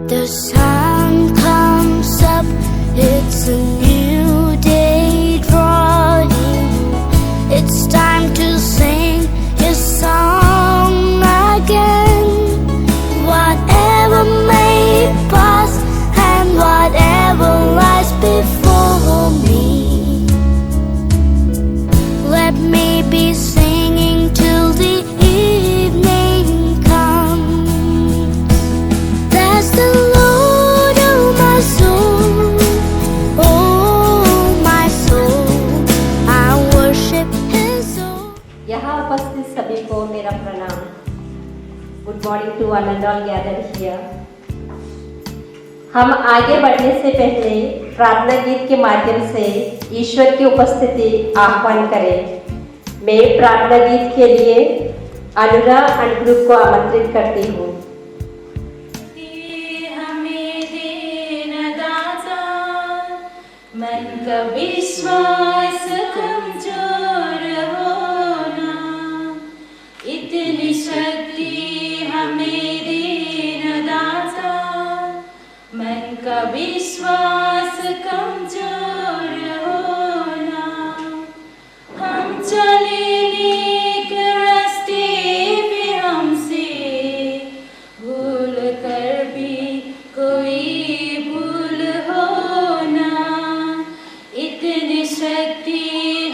The sun comes up, it's a new day drawing. It's time to sing his song again. Whatever may pass and whatever lies before me, let me be singing till the evening comes. Bless the Lord, oh my soul, oh my soul, I worship His soul. यहाँ उपस्थित सभी को मेरा प्रणाम। Good morning to one and all gathered here. हम आगे बढ़ने से पहले प्रार्थना गीत के माध्यम से ईश्वर की उपस्थिति आह्वान करें। मैं प्रार्थना गीत के लिए अनुरा एंड ग्रुप को आमंत्रित करती हूँ। मन का विश्वास कमजोर होना, इतनी शक्ति हमें देना दाता। मन का विश्वास कमजोर होना, हम चले नेक रास्ते पे हमसे भूल कर भी कोई भूल होना, इतनी शक्ति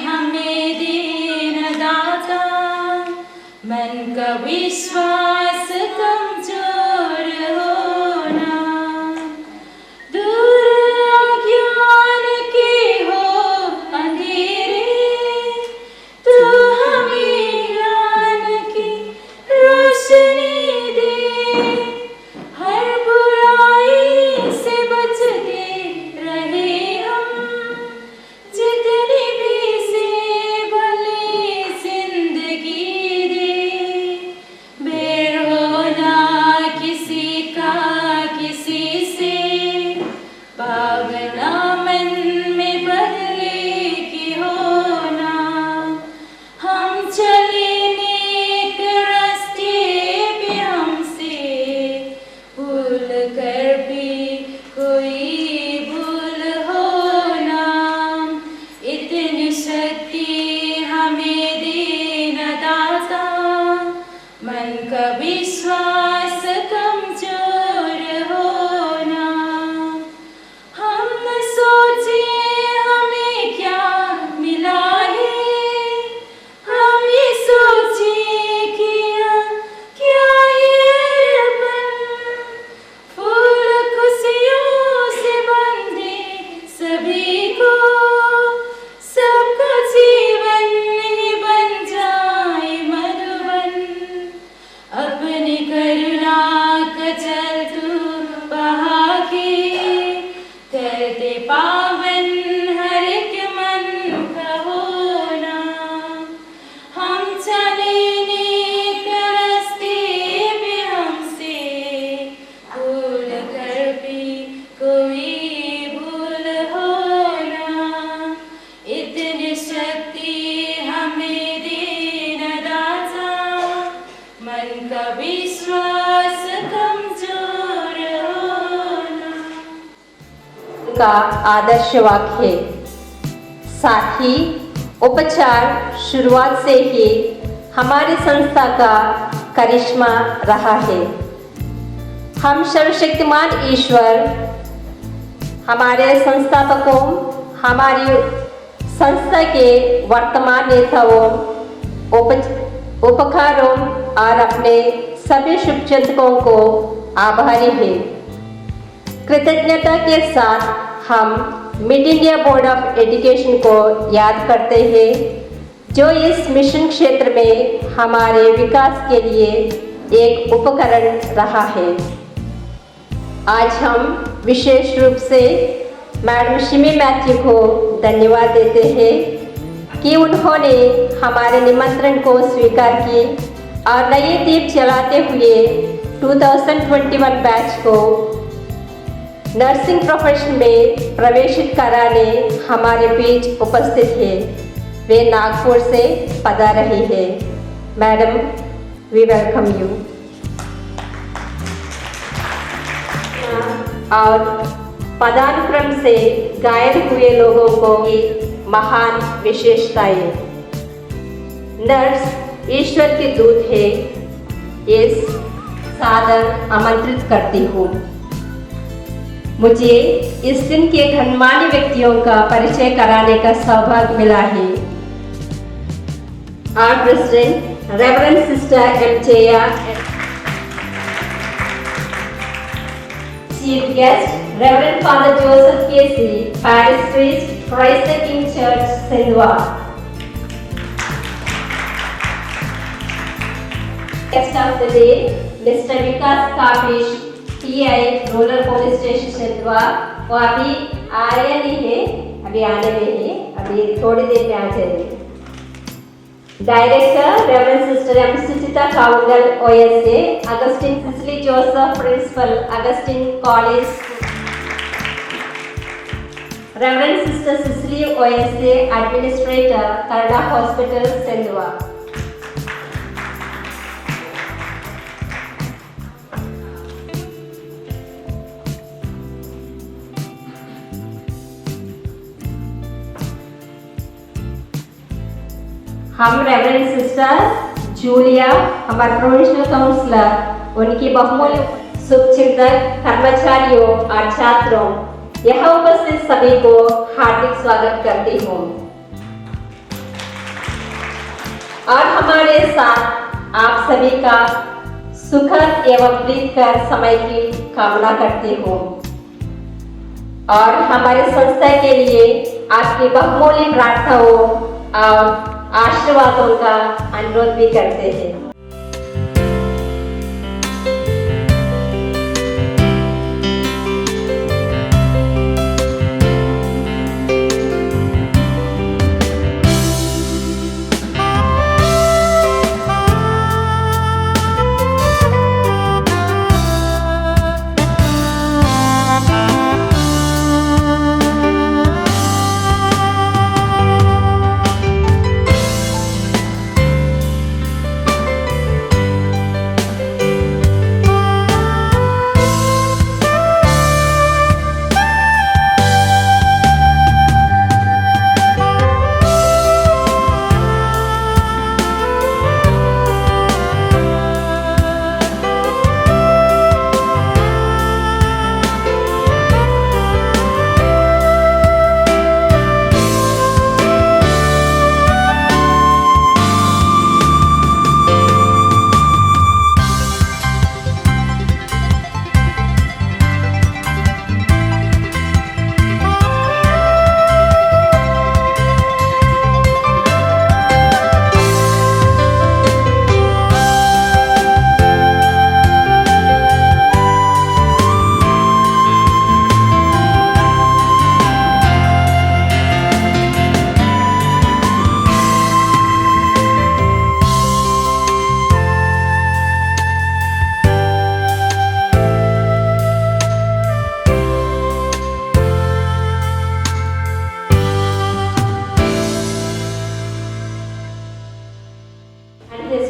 हमें देना दाता। मन का विश्वास कमजोर होना, दूर अज्ञान के हो अंधेरे, तू हमें ज्ञान की रोशनी दे। हर बुराई से बचते रहे हम, जितनी भी से भली जिंदगी दे। बैर होना किसी का किसी से, भावना मन में बदले की होना। हम चले नेक रास्ते पे हमसे भूल कर भी कोई भूल होना, इतनी शक्ति हमें देना दाता। मन का विश्वास कमजोर होना, हम न सोचे हमें क्या मिला है, हम ये सोचे किया क्या है अर्पण। फूल खुशियों से बंधे सभी को, सबका जीवन ही बन जाए मधुबन। अपनी करुणा का जल तू बहा के, करते पावन हर एक मन का होना। हम चले नेक रास्ते पे हमसे भूल कर भी कोई भूल होना, इतनी शक्ति हमें देना दाता। मन का विश्वास कमजोर होना। का आदर्श वाक्य। साथ ही उपचार शुरुआत से ही हमारी संस्था का करिश्मा रहा है। हम सर्वशक्तिमान ईश्वर हमारे संस्थापकों, हमारी संस्था के वर्तमान नेताओं, उपकारों और अपने सभी शुभचिंतकों को आभारी हैं। कृतज्ञता के साथ हम mid India board of education को याद करते हैं, जो इस मिशन क्षेत्र में हमारे विकास के लिए एक उपकरण रहा है। आज हम विशेष रूप से मैडम शिमी मैथ्यू को धन्यवाद देते हैं कि उन्होंने हमारे निमंत्रण को स्वीकार की और नए दीप जलाते हुए 2021 बैच को नर्सिंग प्रोफेशन में प्रवेशित कराने हमारे बीच उपस्थित है। वे नागपुर से पधार रही है। Madam, we welcome you. और पदानुक्रम से घायल हुए लोगों को की महान विशेषताएं। नर्स ईश्वर के दूत है, इस सादर आमंत्रित करती हूँ। मुझे इस दिन के गणमान्य व्यक्तियों का परिचय कराने का सौभाग्य मिला है। Our President, Reverend Sister M. Jaya, Chief Guest, Reverend Father Joseph Casey, Parish Priest, Christ the King Church, Sindhwa. Guest of the day, Mr. Vikas Kapish, PI, Rural Police Station, Sindhwa. वो अभी आया नहीं है, अभी आने में है, अभी थोड़ी देर में आ जाएंगे। Director reverend sister M Suchita Kaungal OSA, Augustine Cicily Joseph principal, Augustine college, reverend sister Cicily OSA administrator, Canada hospital, Sendhwa. हम रेवरेंड सिस्टर जूलिया, हमारे प्रोविंशियल काउंसलर, उनकी बहुमूल्य शुभचिंतक, कर्मचारियों और छात्रों, यहाँ उपस्थित सभी को हार्दिक स्वागत करती हूँ और हमारे साथ आप सभी का सुखद एवं प्रीतिकर समय की कामना करती हूँ और हमारे संस्था के लिए आपकी बहुमूल्य प्रार्थनाओं और आशीर्वादों का अनुरोध भी करते हैं।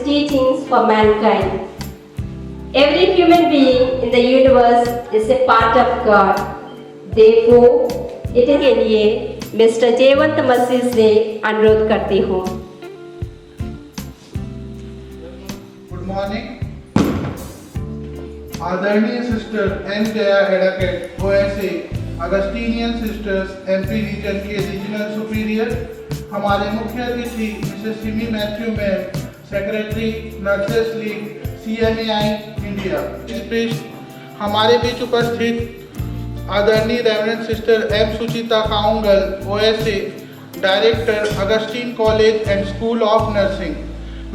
Teachings for mankind. Every human being in the universe is a part of God. Therefore, it के लिए मिस्टर जयवंत मसीह से अनुरोध करती हूँ। Good morning. आदरणीय sister M Jaya advocate OSA, Augustinian sisters MP region के रीजनल सुपीरियर, हमारे मुख्य अतिथि Mrs Simi Matthew ma'am, secretary nurses league CMAI India. इस बीच हमारे बीच उपस्थित आदरणीय reverend sister M Suchita Kaungal OSA, director Augustine college and school of nursing,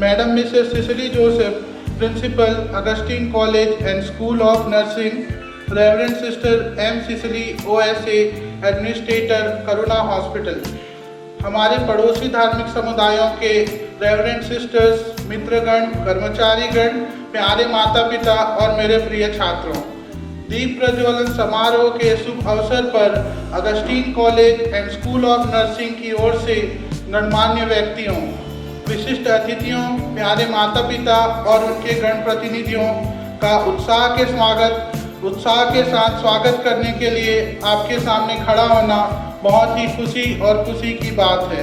madam Mrs Cecily Joseph, principal Augustine college and school of nursing, reverend sister M Cecily OSA, administrator Karuna hospital, हमारे पड़ोसी धार्मिक समुदायों के रेवरेंड सिस्टर्स, मित्रगण, कर्मचारीगण, प्यारे माता पिता और मेरे प्रिय छात्रों, दीप प्रज्वलन समारोह के शुभ अवसर पर Augustine college and school of nursing की ओर से गणमान्य व्यक्तियों, विशिष्ट अतिथियों, प्यारे माता पिता और उनके गण प्रतिनिधियों का उत्साह के स्वागत उत्साह के साथ स्वागत करने के लिए आपके सामने खड़ा होना बहुत ही खुशी की बात है।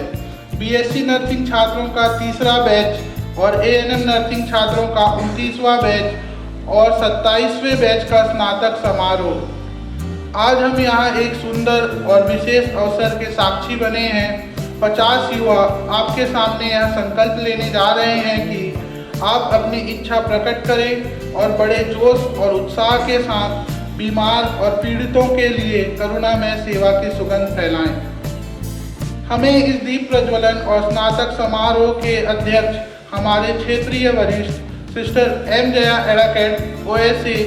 बीएससी नर्सिंग छात्रों का तीसरा बैच और एएनएम नर्सिंग छात्रों का 29वां बैच और 27वें बैच का स्नातक समारोह। आज हम यहाँ एक सुंदर और विशेष अवसर के साक्षी बने हैं। 50 युवा आपके सामने यह संकल्प लेने जा रहे हैं कि आप अपनी इच्छा प्रकट करें और बड़े जोश और उत्साह के साथ बीमार और पीड़ितों के लिए करुणामय सेवा की सुगंध फैलाएं। हमें इस दीप प्रज्वलन और स्नातक समारोह के अध्यक्ष हमारे क्षेत्रीय वरिष्ठ सिस्टर एम जया एडाकेट ओएसए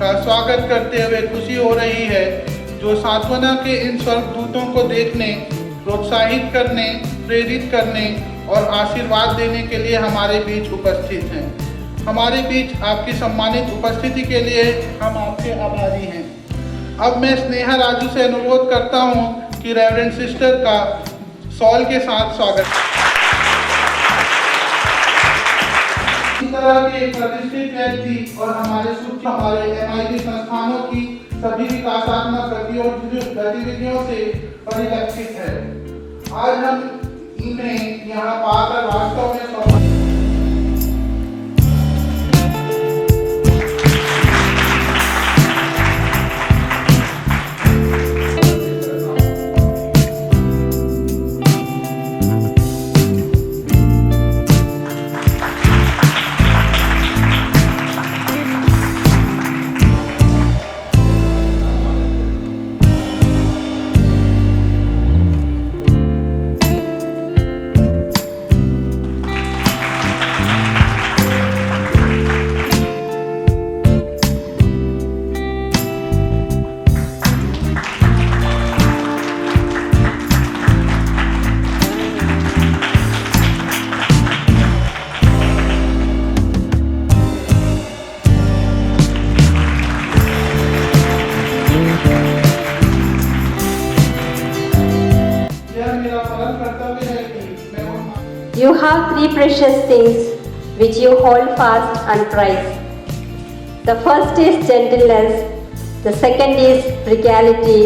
का स्वागत करते हुए खुशी हो रही है, जो सांत्वना के इन स्वर्गदूतों को देखने, प्रोत्साहित करने, प्रेरित करने और आशीर्वाद देने के लिए हमारे बीच उपस्थित हैं। हमारे बीच आपकी सम्मानित उपस्थिति के लिए हम आपके आभारी हैं। अब मैं स्नेहा राजू से अनुरोध करता हूं कि रेवरेंड सिस्टर का सॉल के साथ स्वागत। इस तरह के एक प्रतिष्ठित व्यक्ति और हमारे एमआईटी संस्थानों की सभी विकासात्मक गतिविधियों से परिलक्षित है। आज हम इन्हें यहाँ पाकर वास्तव में You have three precious things which you hold fast and prize. The first is gentleness, the second is frugality,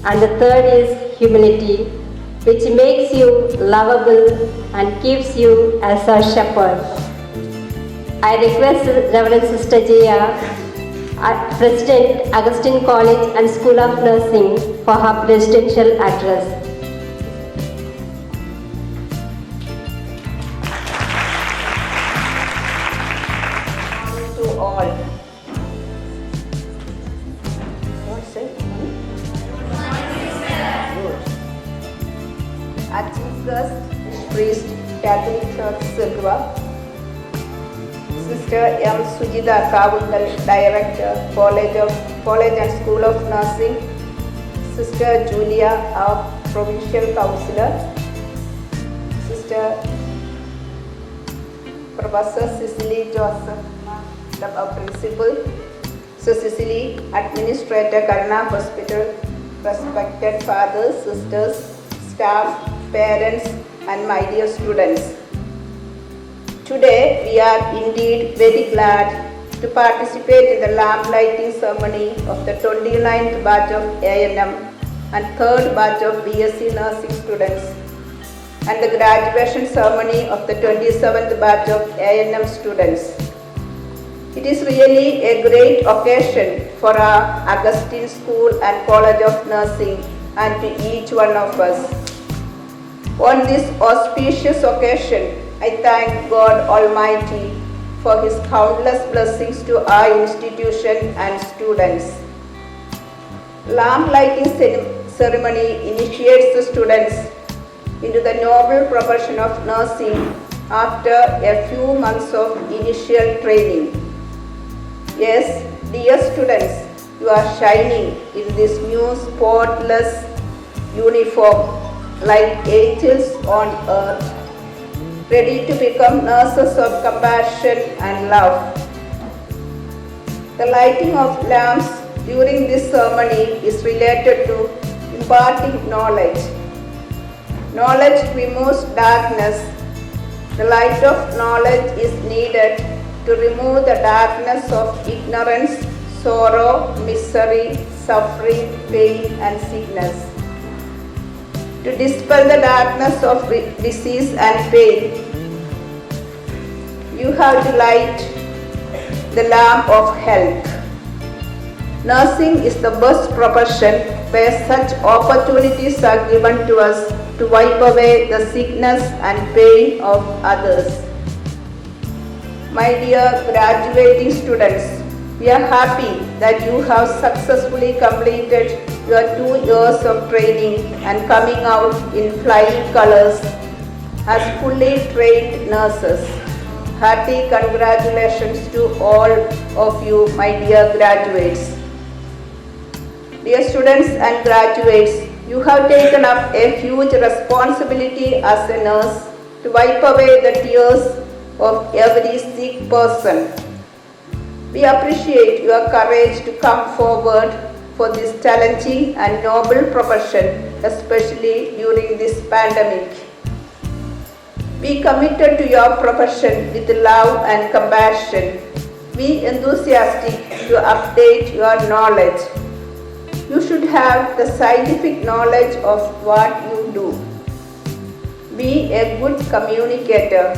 and the third is humility, which makes you lovable and keeps you as a shepherd. I request Reverend Sister Jaya, President, Augustine College and School of Nursing, for her presidential address. All. Archivist, Priest, Catholic Church, Silva. Sister M. Sujita Kavungal, Director, College and School of Nursing. Sister Julia, our Provincial Councillor. Sister Professor Cecily Joseph, our Principal. So Cecily, Administrator, Karna Hospital, respected fathers, sisters, staff, parents, and my dear students. Today, we are indeed very glad to participate in the lamp lighting ceremony of the 29th batch of A&M and 3rd batch of BSc Nursing students, and the graduation ceremony of the 27th batch of A&M students. It is really a great occasion for our Augustine School and College of Nursing and to each one of us. On this auspicious occasion, I thank God Almighty for His countless blessings to our institution and students. Lamp lighting ceremony initiates the students into the noble profession of nursing after a few months of initial training. Yes, dear students, you are shining in this new spotless uniform like angels on earth, ready to become nurses of compassion and love. The lighting of lamps during this ceremony is related to imparting knowledge. Knowledge removes darkness. The light of knowledge is needed to remove the darkness of ignorance sorrow, misery, suffering, pain, and sickness. To dispel the darkness of disease and pain, you have to light the lamp of health. Nursing is the best profession where such opportunities are given to us to wipe away the sickness and pain of others. My dear graduating students, we are happy that you have successfully completed your 2 years of training and coming out in flying colors as fully trained nurses. Hearty congratulations to all of you, my dear graduates. Dear students and graduates, you have taken up a huge responsibility as a nurse to wipe away the tears of every sick person. We appreciate your courage to come forward for this challenging and noble profession, especially during this pandemic. Be committed to your profession with love and compassion. Be enthusiastic to update your knowledge. You should have the scientific knowledge of what you do. Be a good communicator.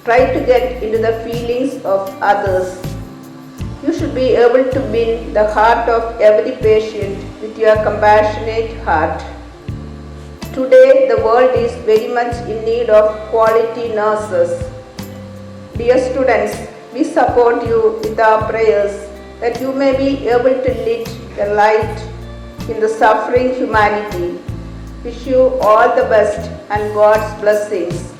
Try to get into the feelings of others. You should be able to win the heart of every patient with your compassionate heart. Today, the world is very much in need of quality nurses. Dear students, we support you with our prayers that you may be able to lead the light in the suffering humanity. Wish you all the best and God's blessings.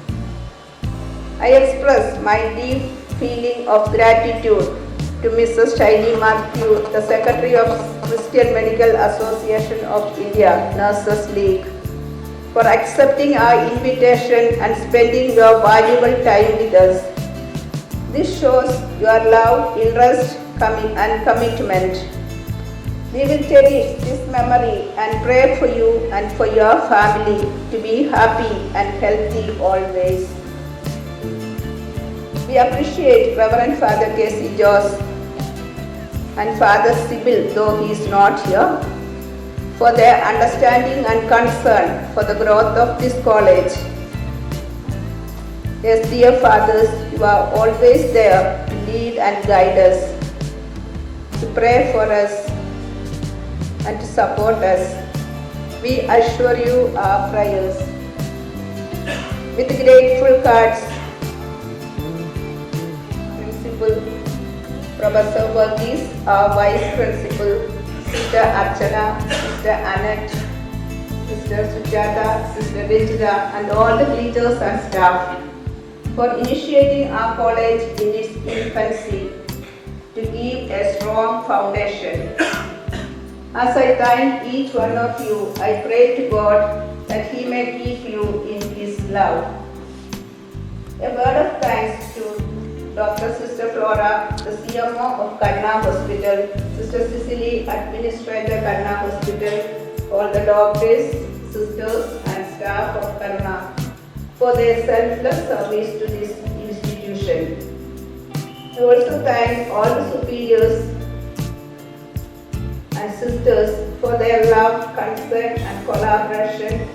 I express my deep feeling of gratitude to Mrs. Shaini Matthew, the Secretary of Christian Medical Association of India, Nurses League, for accepting our invitation and spending your valuable time with us. This shows your love, interest, and commitment. We will cherish this memory and pray for you and for your family to be happy and healthy always. We appreciate Reverend Father K.C. Joss and Father Sibyl, though he is not here, for their understanding and concern for the growth of this college. Yes, dear fathers, you are always there to lead and guide us, to pray for us, and to support us. We assure you our prayers. With grateful cards, Principal Professor Varghese, our Vice Principal, Sister Archana, Sister Annette, Sister Sujata, Sister Rajita, and all the teachers and staff for initiating our college in its infancy to give a strong foundation. As I thank each one of you, I pray to God that He may keep you in His love. A word of thanks to Dr. Sister Flora, the CMO of Karna Hospital, Sister Cecily, Administrator Karna Hospital, all the doctors, sisters and staff of Karna for their selfless service to this institution. I also thank all the superiors and sisters for their love, concern and collaboration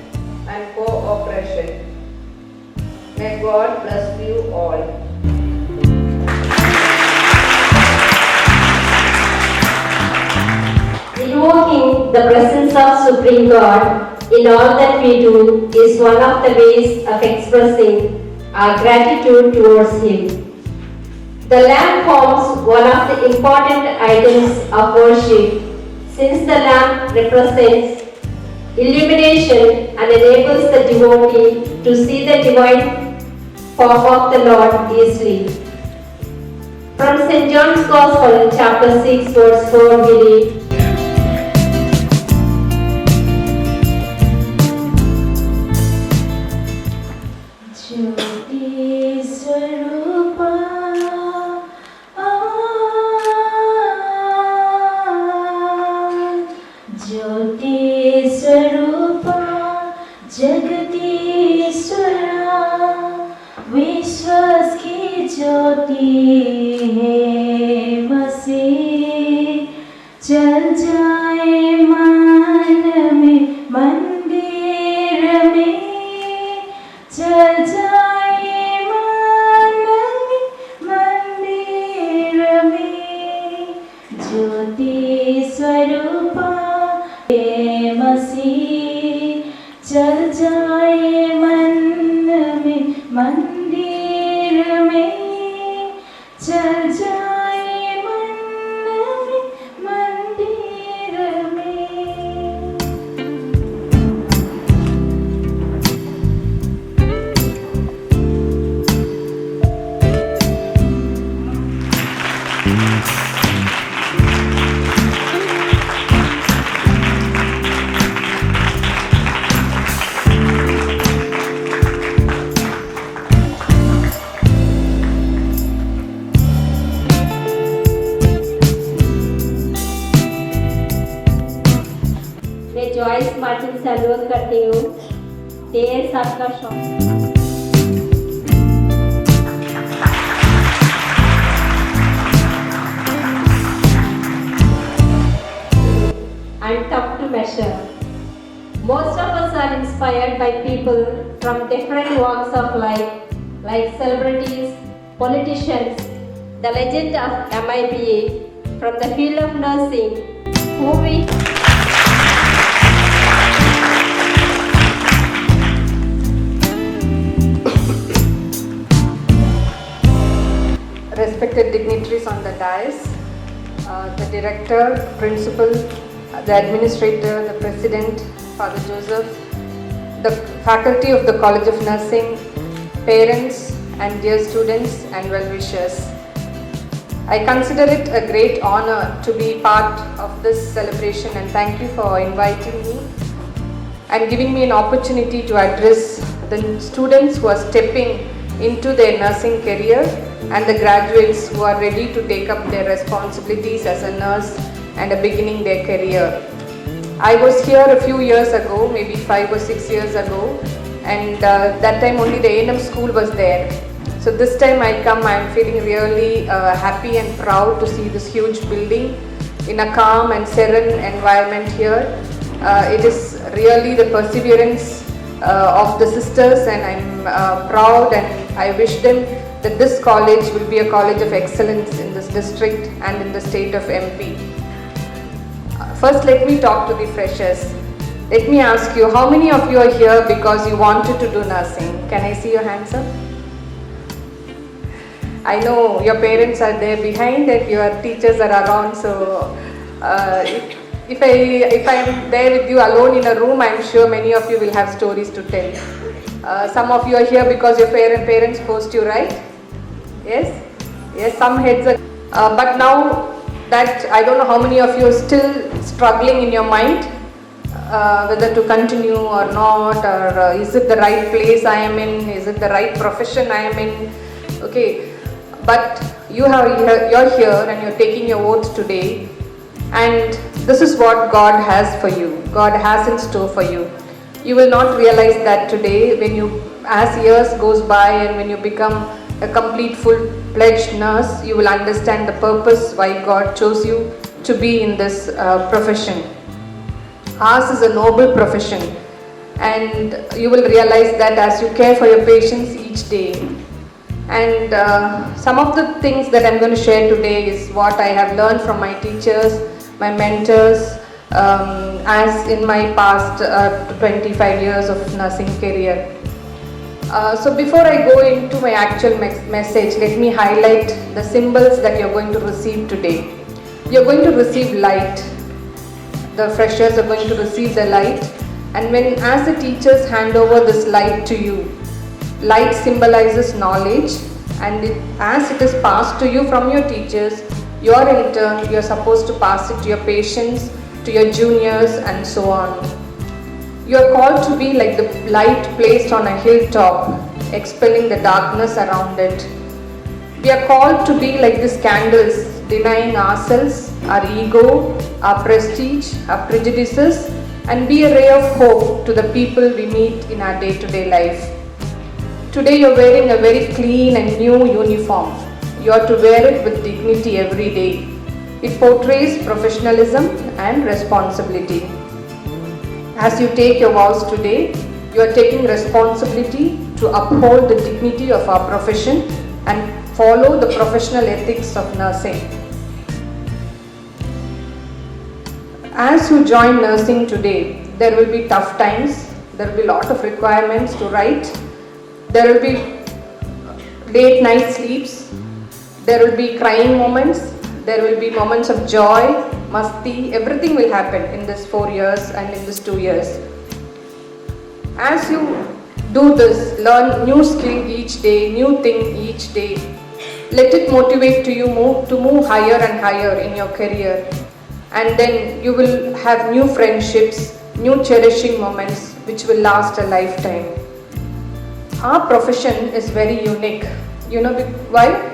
and cooperation. May God bless you all. Invoking the presence of Supreme God in all that we do is one of the ways of expressing our gratitude towards Him. The lamp forms one of the important items of worship, since the lamp represents illumination and enables the devotee to see the divine form of the Lord easily. From St. John's Gospel, chapter 6, verse 4, we read, Jyoti Swarupa Jyoti Swarupa Jagatishwara Vishwas ki Jyoti hai Masih मैं Joyce Martin से अनुरोध करती हूँ DS आपका शौक and tough to measure. Most of us are inspired by people from different walks of life, like celebrities, politicians, the legend of MIBA, from the field of nursing, who we respected dignitaries on the dais, the director, principal, the administrator, the president, Father Joseph, the faculty of the College of Nursing, parents and dear students and well-wishers. I consider it a great honor to be part of this celebration and thank you for inviting me and giving me an opportunity to address the students who are stepping into their nursing career and the graduates who are ready to take up their responsibilities as a nurse and beginning their career. I was here a few years ago, maybe 5 or 6 years ago, and that time only the A&M school was there. So this time I am feeling really happy and proud to see this huge building in a calm and serene environment here. It is really the perseverance of the sisters, and I'm proud, and I wish them that this college will be a college of excellence in this district and in the state of MP. First, let me talk to the freshers. Let me ask you, how many of you are here because you wanted to do nursing? Can I see your hands up? I know your parents are there behind and your teachers are around, so if I am there with you alone in a room, I am sure many of you will have stories to tell. Some of you are here because your parents forced you, right? Yes? Yes, some heads are. But now that I don't know how many of you are still struggling in your mind, whether to continue or not, or is it the right place I am in, is it the right profession I am in, okay. But you're here and you're taking your oath today, and this is what God has for you, God has in store for you. You will not realize that today as years goes by and when you become a complete full-fledged nurse, you will understand the purpose why God chose you to be in this profession. Ours is a noble profession, and you will realize that as you care for your patients each day. And some of the things that I'm going to share today is what I have learned from my teachers, my mentors, as in my past 25 years of nursing career. So before I go into my actual message, let me highlight the symbols that you're going to receive today. You're going to receive light. The freshers are going to receive the light, and as the teachers hand over this light to you, light symbolizes knowledge, and as it is passed to you from your teachers, you're in turn, you're supposed to pass it to your patients, to your juniors, and so on. You are called to be like the light placed on a hilltop, expelling the darkness around it. We are called to be like these candles, denying ourselves, our ego, our prestige, our prejudices, and be a ray of hope to the people we meet in our day-to-day life. Today you're wearing a very clean and new uniform. You are to wear it with dignity every day. It portrays professionalism and responsibility. As you take your vows today, you are taking responsibility to uphold the dignity of our profession and follow the professional ethics of nursing. As you join nursing today, there will be tough times, there will be a lot of requirements to write, there will be late night sleeps, there will be crying moments, there will be moments of joy, masti, everything will happen in this 4 years and in this 2 years. As you do this, learn new skill each day, new thing each day. Let it motivate to you to move higher and higher in your career. And then you will have new friendships, new cherishing moments which will last a lifetime. Our profession is very unique. You know why?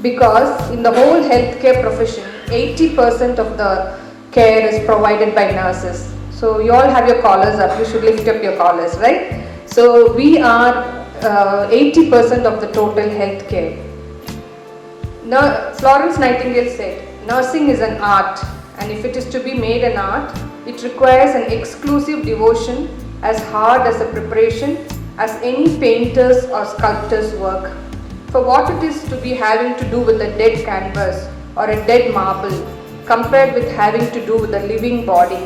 Because in the whole healthcare profession, 80% of the care is provided by nurses. So you all have your collars up, you should lift up your collars, right? So we are 80% of the total health care. Now, Florence Nightingale said, nursing is an art, and if it is to be made an art, it requires an exclusive devotion as hard as a preparation as any painter's or sculptor's work. For what it is to be having to do with a dead canvas or a dead marble compared with having to do with a living body,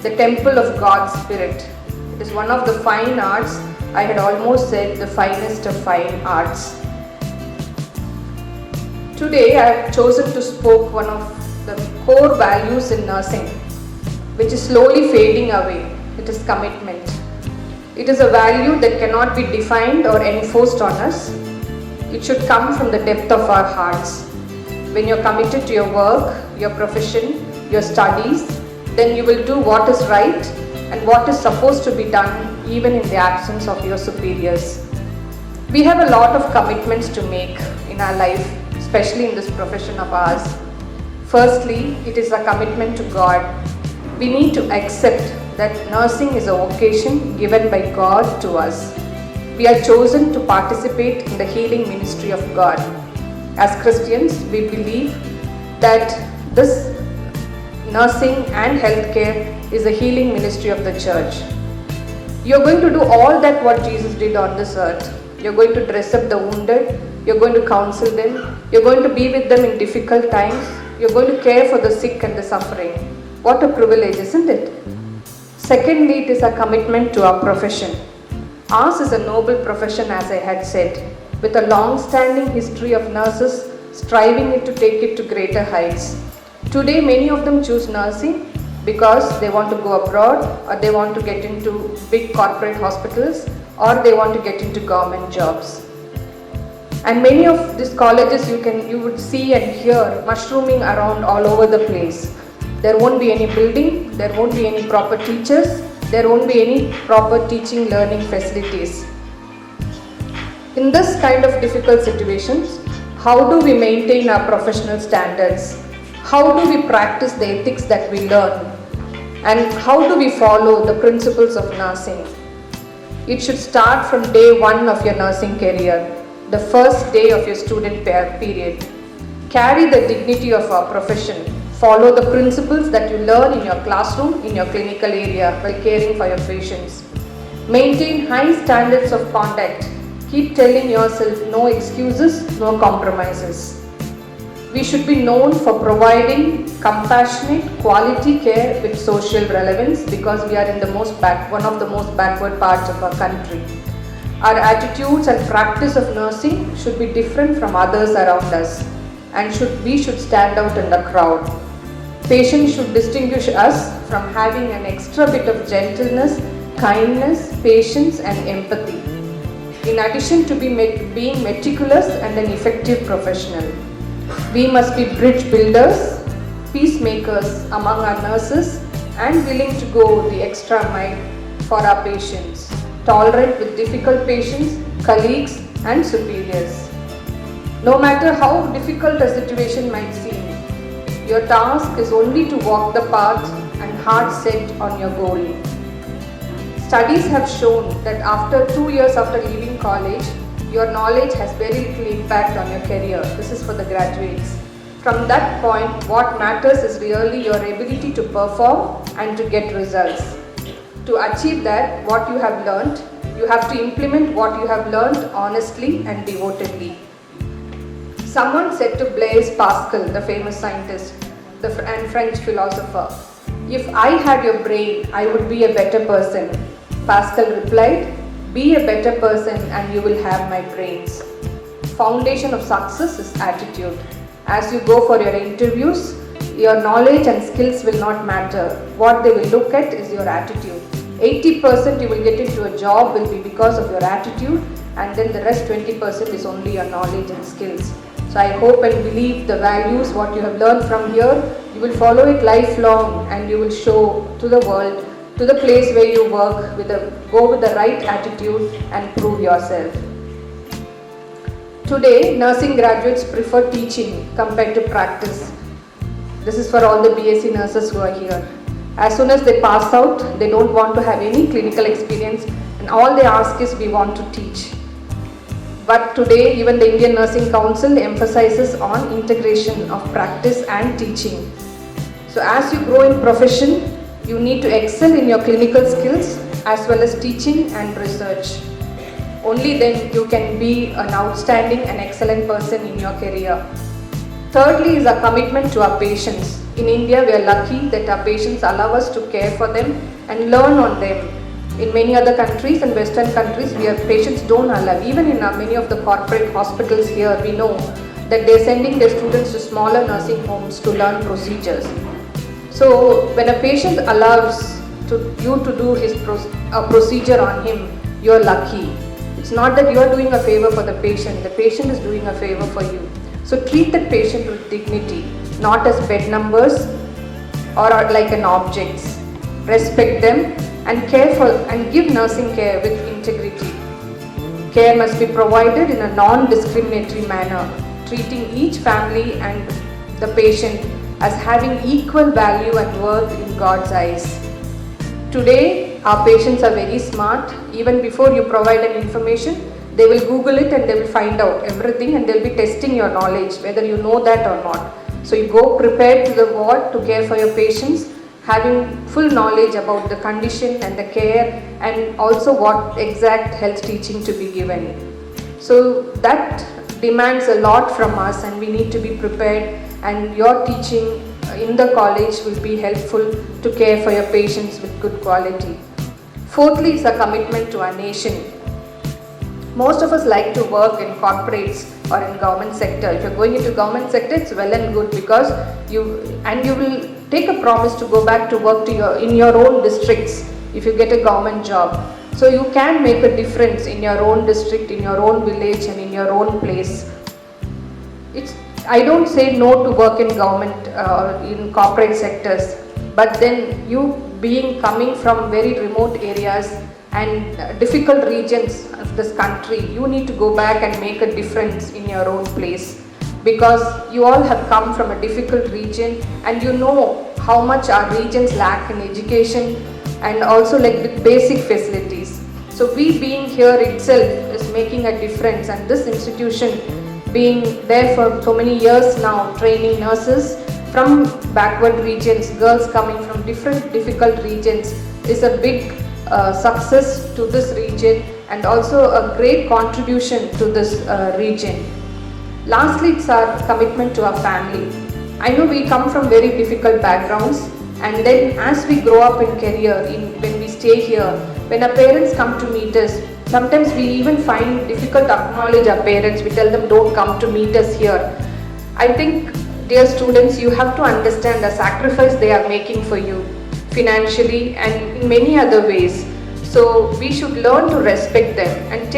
the temple of God's Spirit. It is one of the fine arts, I had almost said the finest of fine arts. Today I have chosen to spoke one of the core values in nursing, which is slowly fading away. It is commitment. It is a value that cannot be defined or enforced on us. It should come from the depth of our hearts. When you're committed to your work, your profession, your studies, then you will do what is right and what is supposed to be done even in the absence of your superiors. We have a lot of commitments to make in our life, especially in this profession of ours. Firstly, it is a commitment to God. We need to accept that nursing is a vocation given by God to us. We are chosen to participate in the healing ministry of God. As Christians, we believe that this nursing and healthcare is a healing ministry of the church. You're going to do all that what Jesus did on this earth. You're going to dress up the wounded, you're going to counsel them, you're going to be with them in difficult times, you're going to care for the sick and the suffering. What a privilege, isn't it? Secondly, it is a commitment to our profession. Ours is a noble profession, as I had said, with a long-standing history of nurses striving to take it to greater heights. Today, many of them choose nursing because they want to go abroad, or they want to get into big corporate hospitals, or they want to get into government jobs. And many of these colleges you would see and hear mushrooming around all over the place. There won't be any building, there won't be any proper teachers, there won't be any proper teaching learning facilities. In this kind of difficult situations, how do we maintain our professional standards? How do we practice the ethics that we learn? And how do we follow the principles of nursing? It should start from day one of your nursing career, the first day of your student period. Carry the dignity of our profession. Follow the principles that you learn in your classroom, in your clinical area while caring for your patients. Maintain high standards of conduct. Keep telling yourself no excuses, no compromises. We should be known for providing compassionate, quality care with social relevance because we are in one of the most backward parts of our country. Our attitudes and practice of nursing should be different from others around us, and we should stand out in the crowd. Patients should distinguish us from having an extra bit of gentleness, kindness, patience and empathy. In addition to being meticulous and an effective professional, we must be bridge builders, peacemakers among our nurses, and willing to go the extra mile for our patients, tolerant with difficult patients, colleagues and superiors. No matter how difficult a situation might seem, your task is only to walk the path and heart set on your goal. Studies have shown that after 2 years after leaving college, your knowledge has very little impact on your career. This is for the graduates. From that point, what matters is really your ability to perform and to get results. To achieve that, what you have learned, you have to implement what you have learned honestly and devotedly. Someone said to Blaise Pascal, the famous scientist and French philosopher, "If I had your brain, I would be a better person." Pascal replied, "Be a better person and you will have my brains." Foundation of success is attitude. As you go for your interviews, your knowledge and skills will not matter. What they will look at is your attitude. 80% you will get into a job will be because of your attitude, and then the rest 20% is only your knowledge and skills. So I hope and believe the values, what you have learned from here, you will follow it lifelong and you will show to the world, to the place where you work, go with the right attitude and prove yourself. Today, nursing graduates prefer teaching compared to practice. This is for all the BSc nurses who are here. As soon as they pass out, they don't want to have any clinical experience, and all they ask is, we want to teach. But today, even the Indian Nursing Council emphasizes on integration of practice and teaching. So as you grow in profession, you need to excel in your clinical skills as well as teaching and research. Only then you can be an outstanding and excellent person in your career. Thirdly is a commitment to our patients. In India, we are lucky that our patients allow us to care for them and learn on them. In many other countries and Western countries, patients don't allow. Even in many of the corporate hospitals here, we know that they're sending their students to smaller nursing homes to learn procedures. So when a patient allows you to do a procedure on him, you're lucky. It's not that you're doing a favor for the patient is doing a favor for you. So treat the patient with dignity, not as bed numbers or like an objects. Respect them and care for and give nursing care with integrity. Care must be provided in a non-discriminatory manner, treating each family and the patient as having equal value and worth in God's eyes. Today, our patients are very smart. Even before you provide an information, they will Google it and they will find out everything, and they'll be testing your knowledge, whether you know that or not. So you go prepared to the ward to care for your patients, having full knowledge about the condition and the care, and also what exact health teaching to be given. So that demands a lot from us, and we need to be prepared, and your teaching in the college will be helpful to care for your patients with good quality. Fourthly is a commitment to our nation. Most of us like to work in corporates or in government sector. If you're going into government sector, it's well and good, because you will take a promise to go back to work in your own districts if you get a government job. So you can make a difference in your own district, in your own village, and in your own place. I don't say no to work in government or in corporate sectors, but then you coming from very remote areas and difficult regions of this country, you need to go back and make a difference in your own place, because you all have come from a difficult region and you know how much our regions lack in education and also like with basic facilities. So we being here itself is making a difference, and this institution being there for so many years now, training nurses from backward regions, girls coming from different difficult regions, is a big success to this region and also a great contribution to this region. Lastly, it's our commitment to our family. I know we come from very difficult backgrounds, and then as we grow up in career, when we stay here, when our parents come to meet us, sometimes we even find difficult to acknowledge our parents. We tell them, don't come to meet us here. I think, dear students, you have to understand the sacrifice they are making for you financially and in many other ways. So we should learn to respect them, and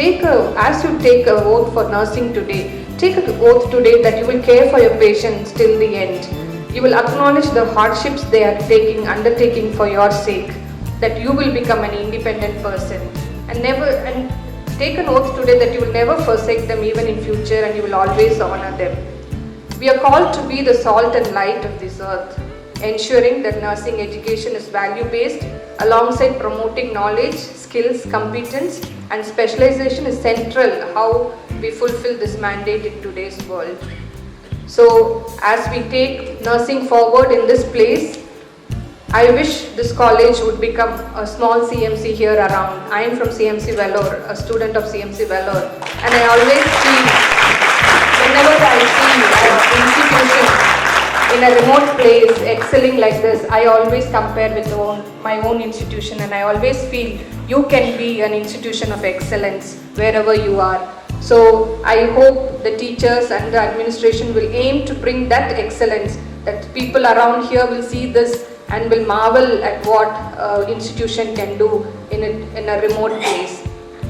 as you take a oath for nursing today, take an oath today that you will care for your patients till the end. You will acknowledge the hardships they are undertaking for your sake, that you will become an independent person, and take an oath today that you will never forsake them even in future, and you will always honor them. We are called to be the salt and light of this earth, ensuring that nursing education is value-based alongside promoting knowledge, skills, competence, and specialization is central how we fulfill this mandate in today's world. So as we take nursing forward in this place, I wish this college would become a small CMC here around. I am from CMC Vellore, a student of CMC Vellore, and I always feel, whenever I see an institution in a remote place excelling like this, I always compare with my own institution, and I always feel you can be an institution of excellence wherever you are. So I hope the teachers and the administration will aim to bring that excellence, that people around here will see this and will marvel at what institution can do in a remote place.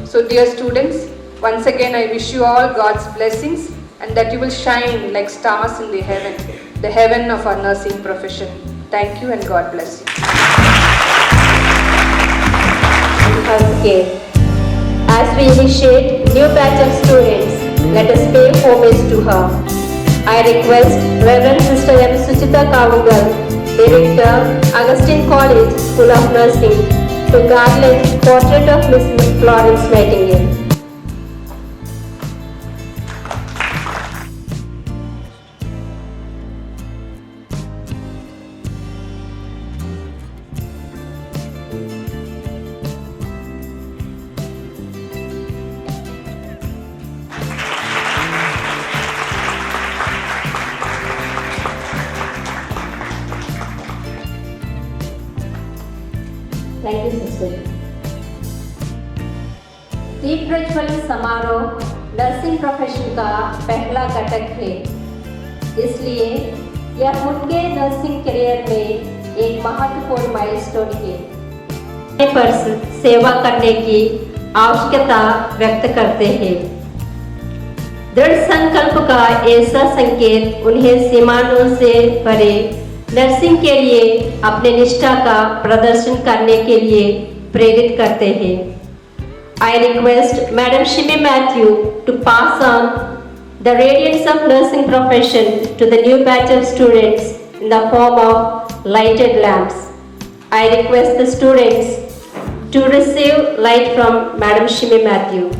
So dear students, once again I wish you all God's blessings, and that you will shine like stars in the heaven of our nursing profession. Thank you and God bless you. Okay. As we initiate new batch of students, let us pay homage to her. I request Reverend Sister M. Suchita Kavugal, Director, Augustine College, School of Nursing, to Garland Portrait of Miss Florence Nightingale. Thank you, sister. दीप प्रज्वलन समारोह nursing profession का पहला घटक है, इसलिए यह उनके nursing career में एक महत्वपूर्ण माइलस्टोन है। पर सेवा करने की आवश्यकता व्यक्त करते हैं। दृढ़ संकल्प का ऐसा संकेत उन्हें सीमाओं से परे नर्सिंग के लिए अपने निष्ठा का प्रदर्शन करने के लिए प्रेरित करते हैं। I request Madam Shimi Matthew to pass on the radiance of nursing profession to the new batch of students in the form of lighted lamps. I request the students to receive light from Madam Shimi Matthew.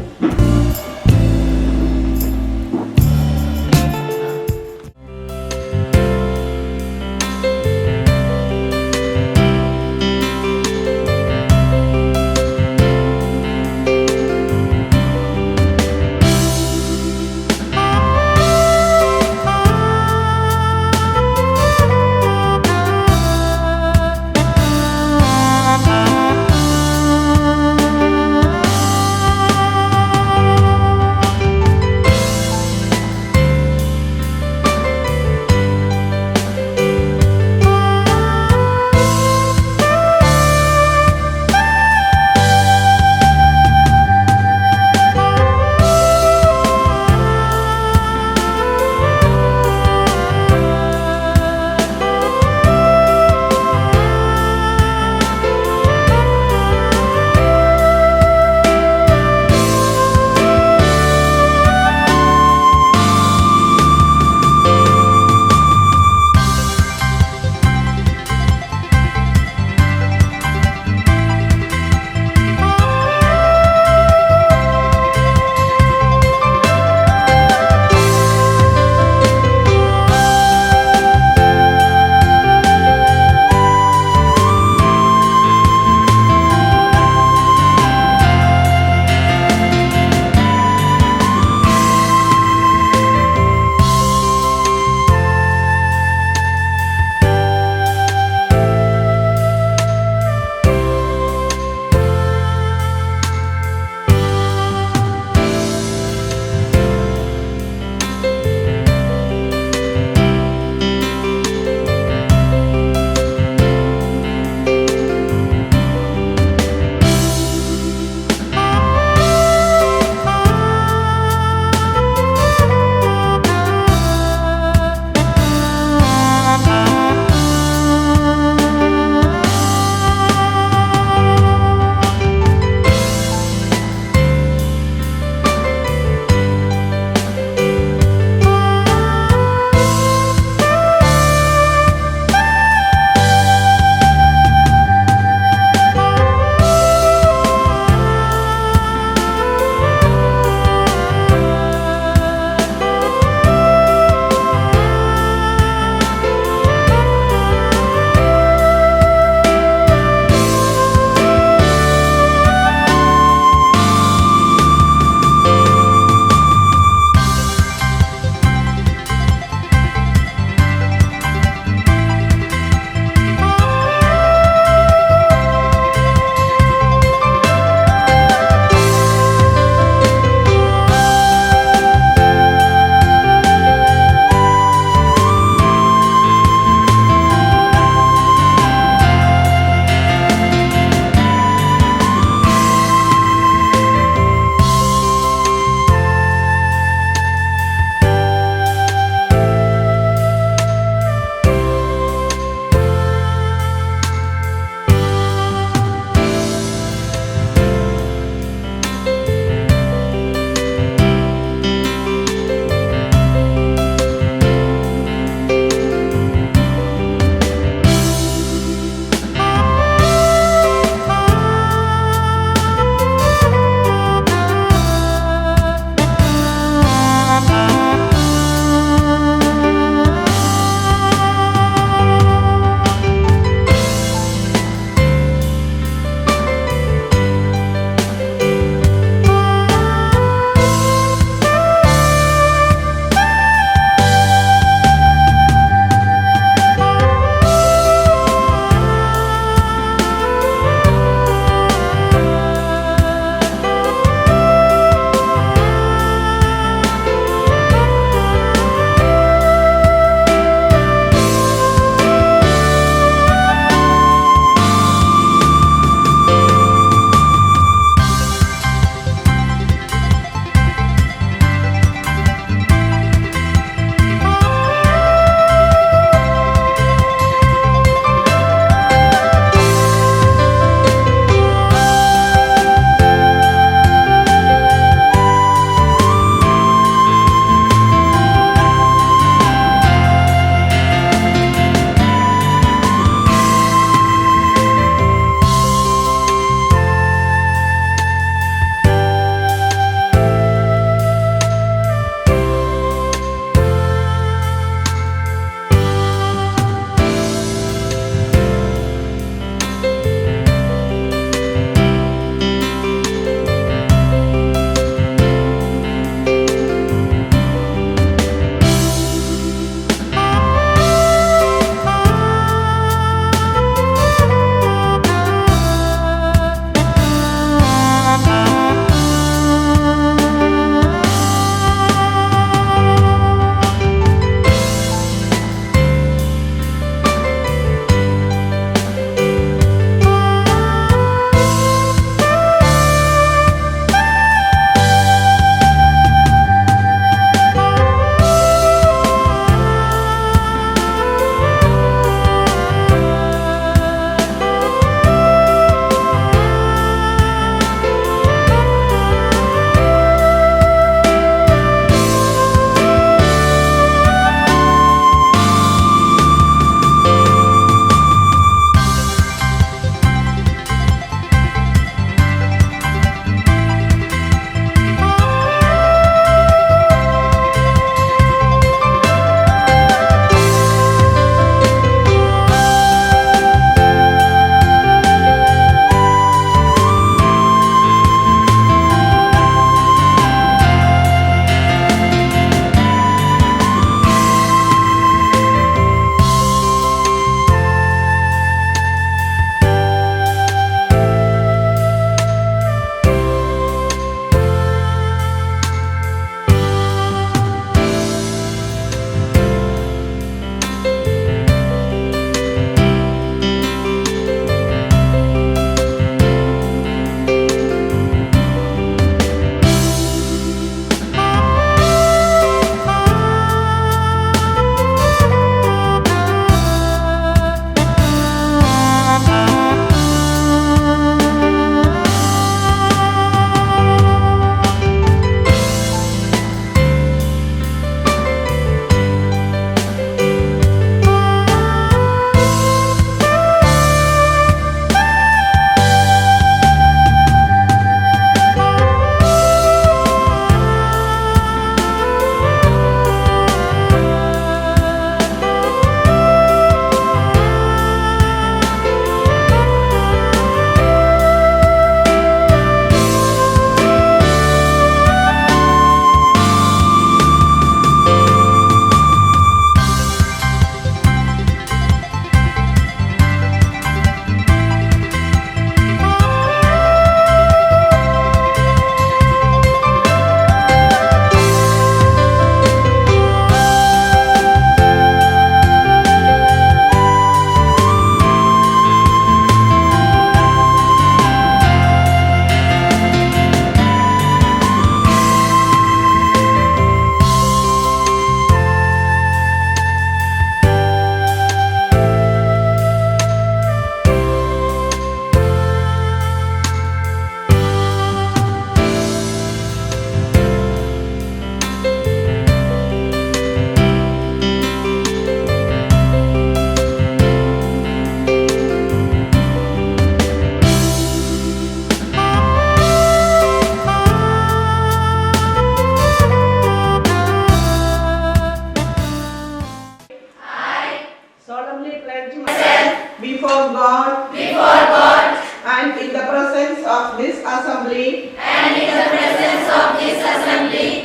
presence of this assembly,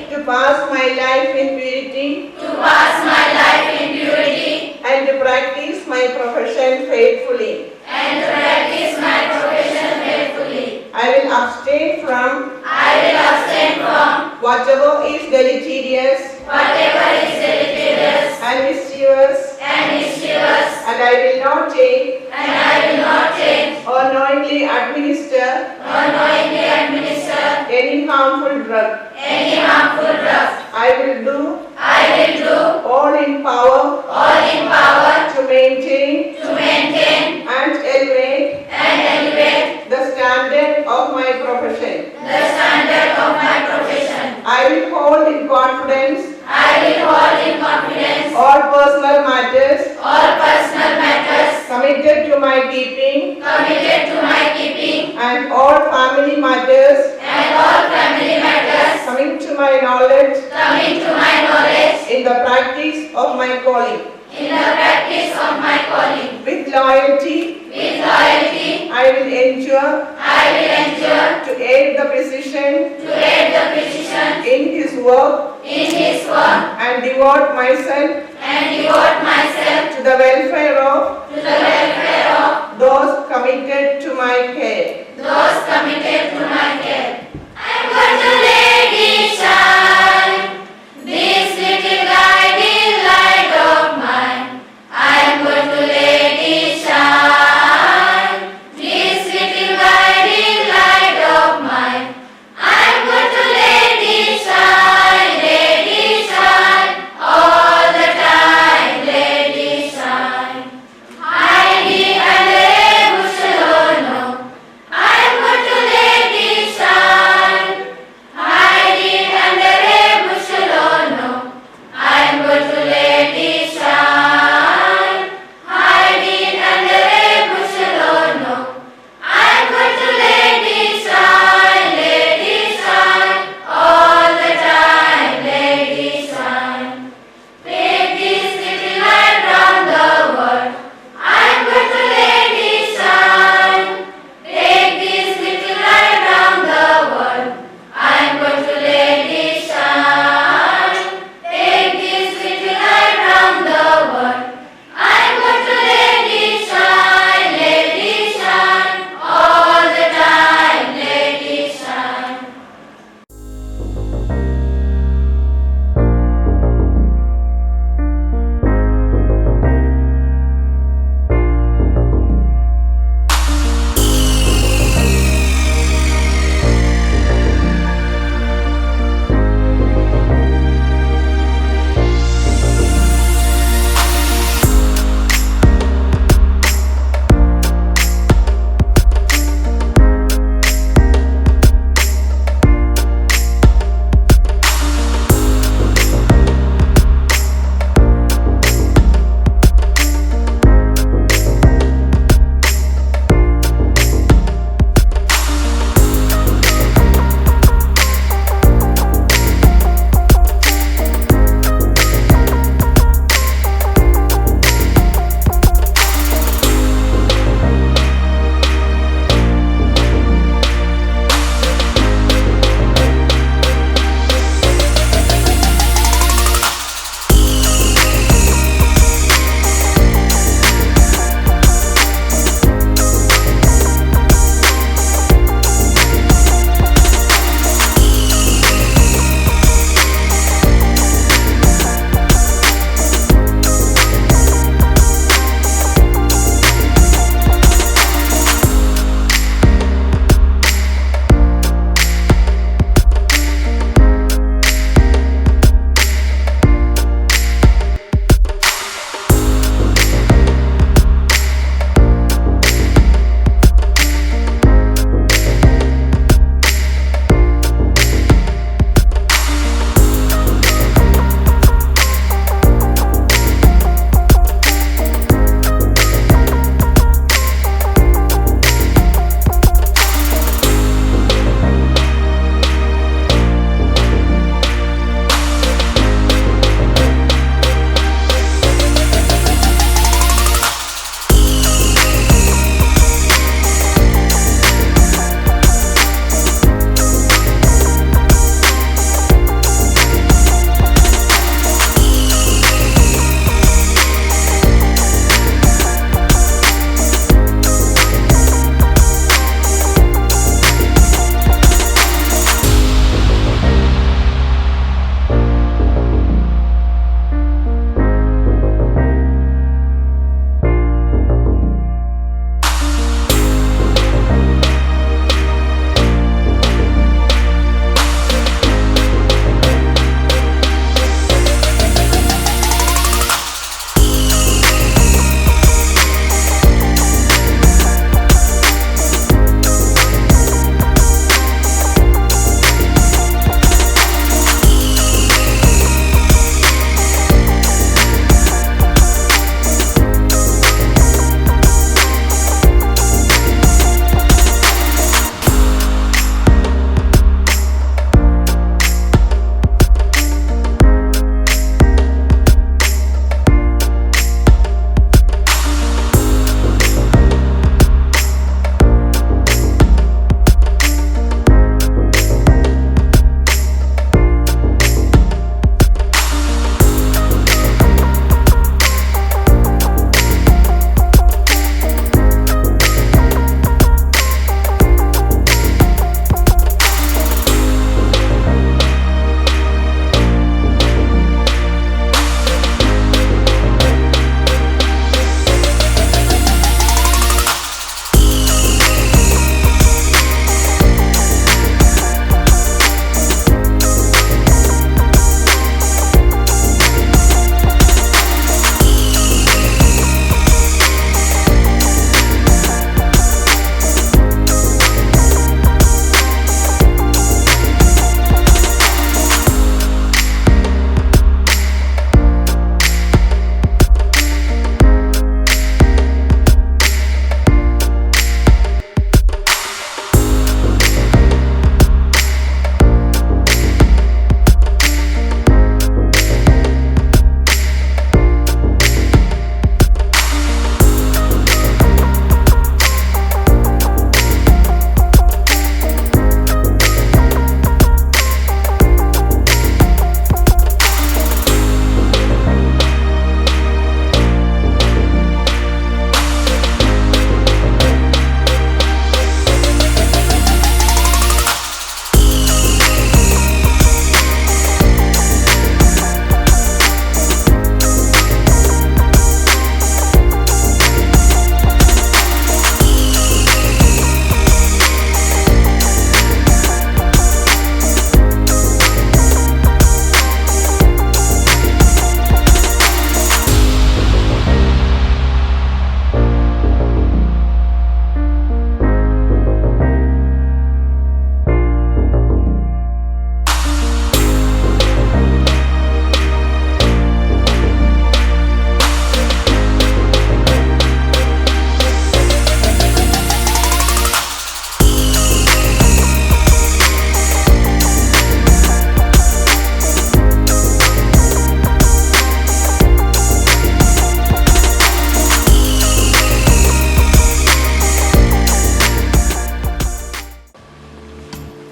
to pass my life in purity, and to practice my profession faithfully. I will abstain from whatever is deleterious and mischievous, and I will not take or knowingly administer any harmful drug. I will do all in power to maintain and elevate the standard of my profession. I will hold in confidence all personal matters committed to my keeping, and all family matters coming to my knowledge in the practice of my calling. With loyalty, I will endure to aid the physician in his work and devote myself to the welfare of those committed to my care. I'm going to let it shine, this little guiding light of mine. I'm going to let it shine, this little guiding light of mine. I'm going to let it shine all the time.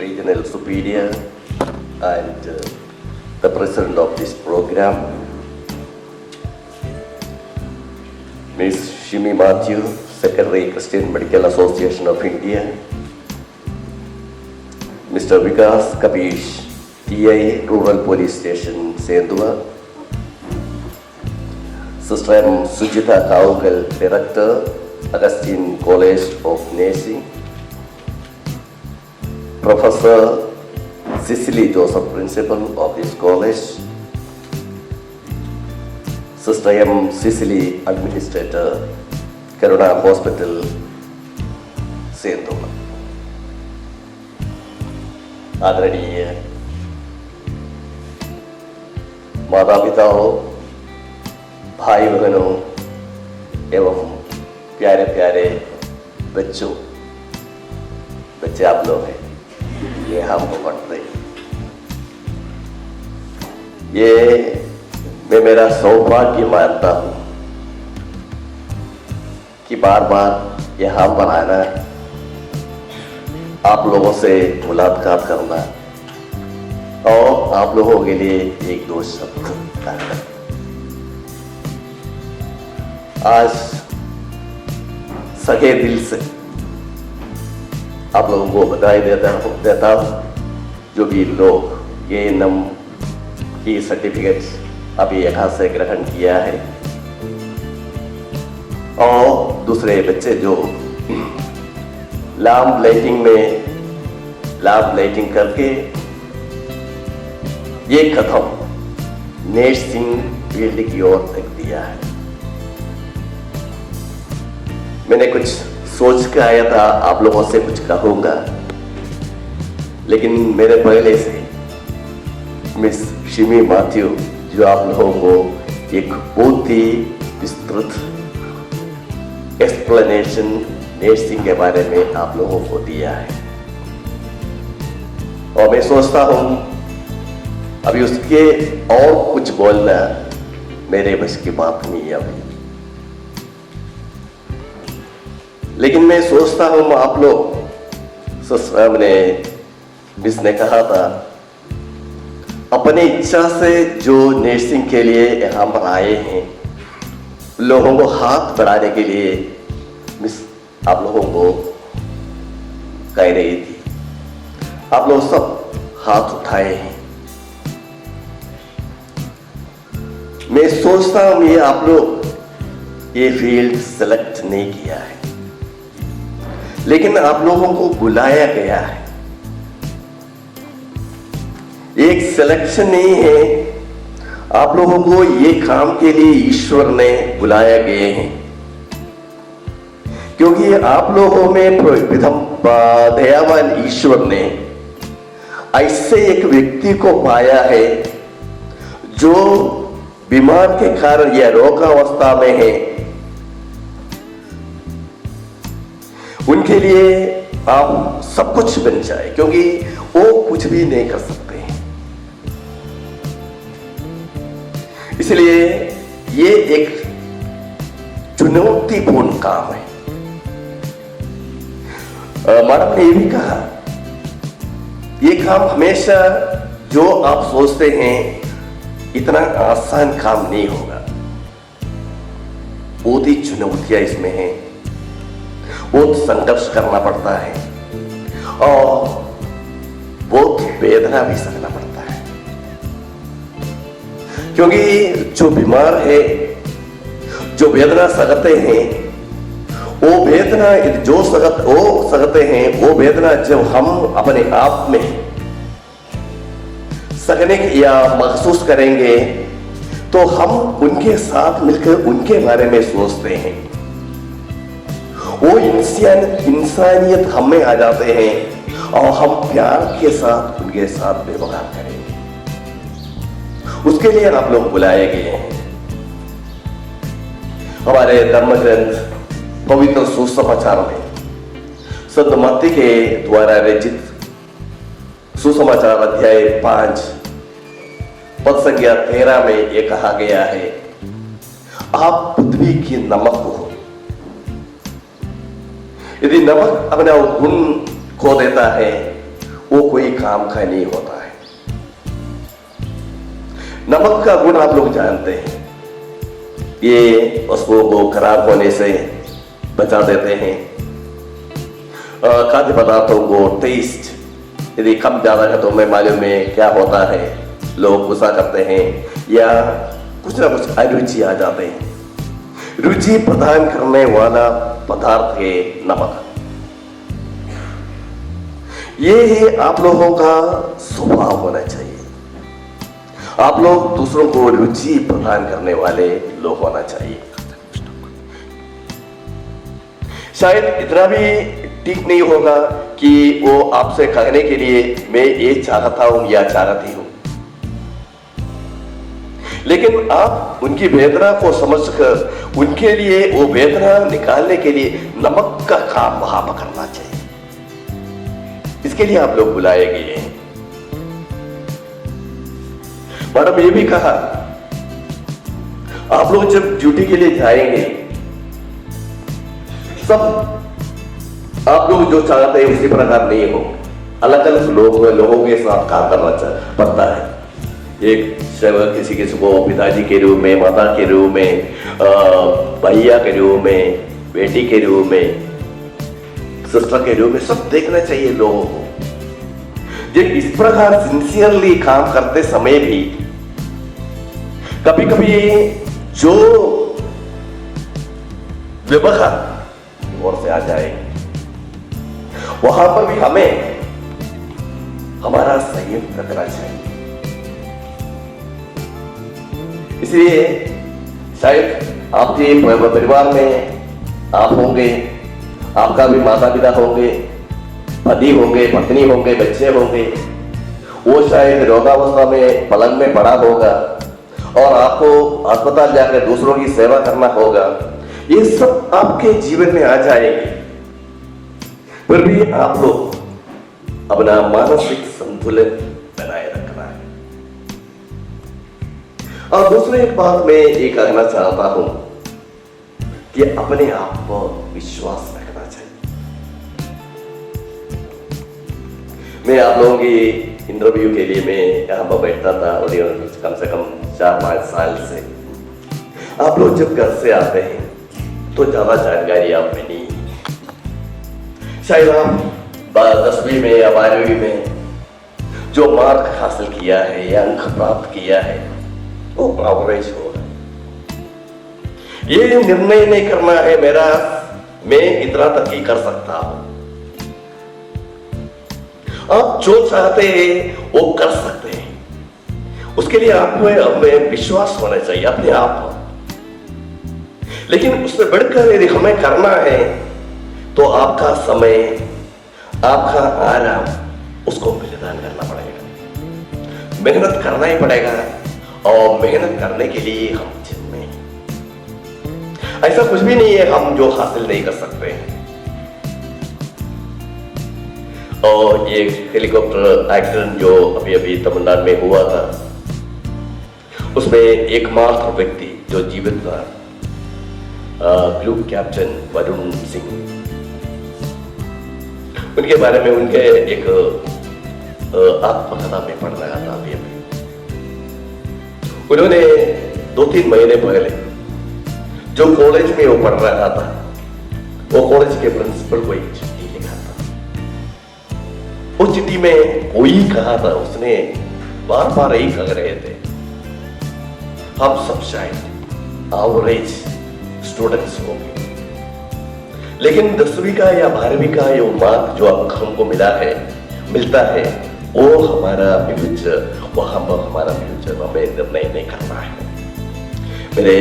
regional superior and the president of this program, Ms. Shimi Matthew, Secretary, Christian Medical Association of India, Mr. Vikas Kapish, TI, Rural Police Station, Sendua, Sister M. Sujita Kaugal, Director, Augustine College of Nursing, Professor Cecily Joseph, Principal of this college, Sister M. Cecily, Administrator, Karuna Hospital, Sendua. आदरणीय माता पिताओं, भाई बहनों एवं प्यारे प्यारे बच्चों, बच्चे आप लोग हैं, ये हमको पढ़ते हैं। ये मैं मेरा सौभाग्य मानता हूँ कि बार बार यहाँ पर आना, आप लोगों से मुलाकात करना और आप लोगों के लिए एक दो शब्द कहना। आज सगे दिल से आप लोगों को बधाई देता हूँ जो भी लोग ये नम की सर्टिफिकेट अभी यहाँ से ग्रहण किया है और दूसरे बच्चे जो लैम्प लाइटिंग करके ये कदम नर्सिंग फील्ड की ओर तक दिया है। मैंने कुछ सोच के आया था आप लोगों से कुछ कहूंगा, लेकिन मेरे पहले से मिस शिमी मैथ्यू जो आप लोगों को एक बहुत ही विस्तृत एक्सप्लेनेशन नर्सिंग के बारे में आप लोगों को दिया है और मैं सोचता हूं अभी उसके और कुछ बोलना मेरे बस की बात नहीं है अभी, लेकिन मैं सोचता हूं आप लोग सामने मिस ने कहा था अपनी इच्छा से जो नर्सिंग के लिए यहाँ पर आए हैं लोगों को हाथ बढ़ाने के लिए मिस आप लोगों को कह रही थी, आप लोग सब हाथ उठाए हैं। मैं सोचता हूं ये आप लोग ये फील्ड सेलेक्ट नहीं किया है, लेकिन आप लोगों को बुलाया गया है। एक सिलेक्शन नहीं है, आप लोगों को ये काम के लिए ईश्वर ने बुलाया गए हैं, क्योंकि आप लोगों में प्रथम दयावान ईश्वर ने ऐसे एक व्यक्ति को पाया है जो बीमार के कारण या रोगावस्था में है। उनके लिए आप सब कुछ बन जाए, क्योंकि वो कुछ भी नहीं कर सकते हैं। इसलिए ये एक चुनौतीपूर्ण काम है। मैडम ने ये भी कहा ये काम हमेशा जो आप सोचते हैं इतना आसान काम नहीं होगा, बहुत ही चुनौतियां इसमें हैं, बहुत संघर्ष करना पड़ता है और बहुत वेदना भी सहना पड़ता है, क्योंकि जो बीमार है जो वेदना सहते हैं वो वेदना जो सहते हैं वो वेदना जब हम अपने आप में सहने या महसूस करेंगे तो हम उनके साथ मिलकर उनके बारे में सोचते हैं, वो इंसानियत हमें आ जाते हैं और हम प्यार के साथ उनके साथ व्यवहार करेंगे। उसके लिए आप लोग बुलाए गए हैं। हमारे धर्म ग्रंथ पवित्र सुसमाचार में संत मत्ती के द्वारा रचित सुसमाचार अध्याय 5 पद संख्या 13 में यह कहा गया है, आप पृथ्वी की नमक हो। यदि नमक अपना गुण खो देता है वो कोई काम का नहीं होता है। नमक का गुण आप लोग जानते हैं, ये वस्तुओं को खराब होने से बचा देते हैं। खाद्य पदार्थों को टेस्ट यदि कम ज्यादा है तो हमें मालूम में क्या होता है, लोग गुस्सा करते हैं या कुछ ना कुछ अरुचि आ जाते हैं। रुचि प्रदान करने वाला पदार्थ है नमक। ये आप लोगों का स्वभाव होना चाहिए। आप लोग दूसरों को रुचि प्रदान करने वाले लोग होना चाहिए। शायद इतना भी ठीक नहीं होगा कि वो आपसे कहने के लिए मैं ये चाहता हूं या चाहती हूं, लेकिन आप उनकी वेदना को समझकर उनके लिए वो वेदना निकालने के लिए नमक का काम वहां पर करना चाहिए। इसके लिए आप लोग बुलाए गए हैं। मैडम ये भी कहा, आप लोग जब ड्यूटी के लिए जाएंगे, सब आप लोग जो चाहते हैं उसी प्रकार नहीं हो, अलग अलग लोगों के साथ काम करना पड़ता है। एक किसी किसी को पिताजी के रूप में, माता के रूप में, भैया के रूप में, बेटी के रूप में, सिस्टर के रूप में, सब देखना चाहिए लोगों को। जब इस प्रकार सिंसियरली काम करते समय भी कभी कभी जो व्यवहार ओर से आ जाए, वहां पर भी हमें हमारा संयम रखना चाहिए। इसलिए शायद आपके परिवार में आप होंगे, आपका भी माता पिता होंगे, पति होंगे, पत्नी होंगे, बच्चे होंगे। वो शायद रोगावस्था में पलंग में पड़ा होगा और आपको अस्पताल जाकर दूसरों की सेवा करना होगा। ये सब आपके जीवन में आ जाएगी, फिर भी आप लोग अपना मानसिक संतुलन बनाए रखना है। और दूसरी एक बात मैं ये कहना चाहता हूं कि अपने आप पर विश्वास रखना चाहिए। मैं आप लोगों की इंटरव्यू के लिए मैं यहाँ पर बैठता था और कम से कम 4-5 साल से। आप लोग जब घर से आते हैं तो ज्यादा जानकारी आप में नहीं, शायद आप 10वीं में या 12वीं में जो मार्क हासिल किया है या अंक प्राप्त किया है वो एवरेज होगा। ये निर्णय नहीं करना है मेरा मैं इतना तक ही कर सकता हूं। आप जो चाहते हैं वो कर सकते हैं, उसके लिए आपको हमें विश्वास होना चाहिए अपने आप पर। लेकिन उससे बढ़कर यदि हमें करना है तो आपका समय, आपका आराम, उसको बलिदान करना पड़ेगा, मेहनत करना ही पड़ेगा। और मेहनत करने के लिए हम जिम्मे हैं। ऐसा कुछ भी नहीं है हम जो हासिल नहीं कर सकते हैं। और ये हेलीकॉप्टर एक्सीडेंट जो अभी अभी तमिलनाडु में हुआ था, उसमें एकमात्र व्यक्ति जो जीवित था, ग्रुप कैप्टन वरुण सिंह, उनके बारे में उनके एक आत्मकथा में पढ़ रहा था अभी अभी। उन्होंने 2-3 महीने पहले जो कॉलेज में वो पढ़ रहा था, वो कॉलेज के प्रिंसिपल को एक चिट्ठी लिखा था। उस चिट्ठी में कोई कहा था, उसने बार बार यही कह रहे थे, हम सब शायद एवरेज स्टूडेंट्स होंगे, लेकिन 10वीं का या 12वीं का ये मार्क जो अब हमको मिलता है वो हमारा फ्यूचर, वहां पर हमारा फ्यूचर हमें निर्णय नहीं करना है। मेरे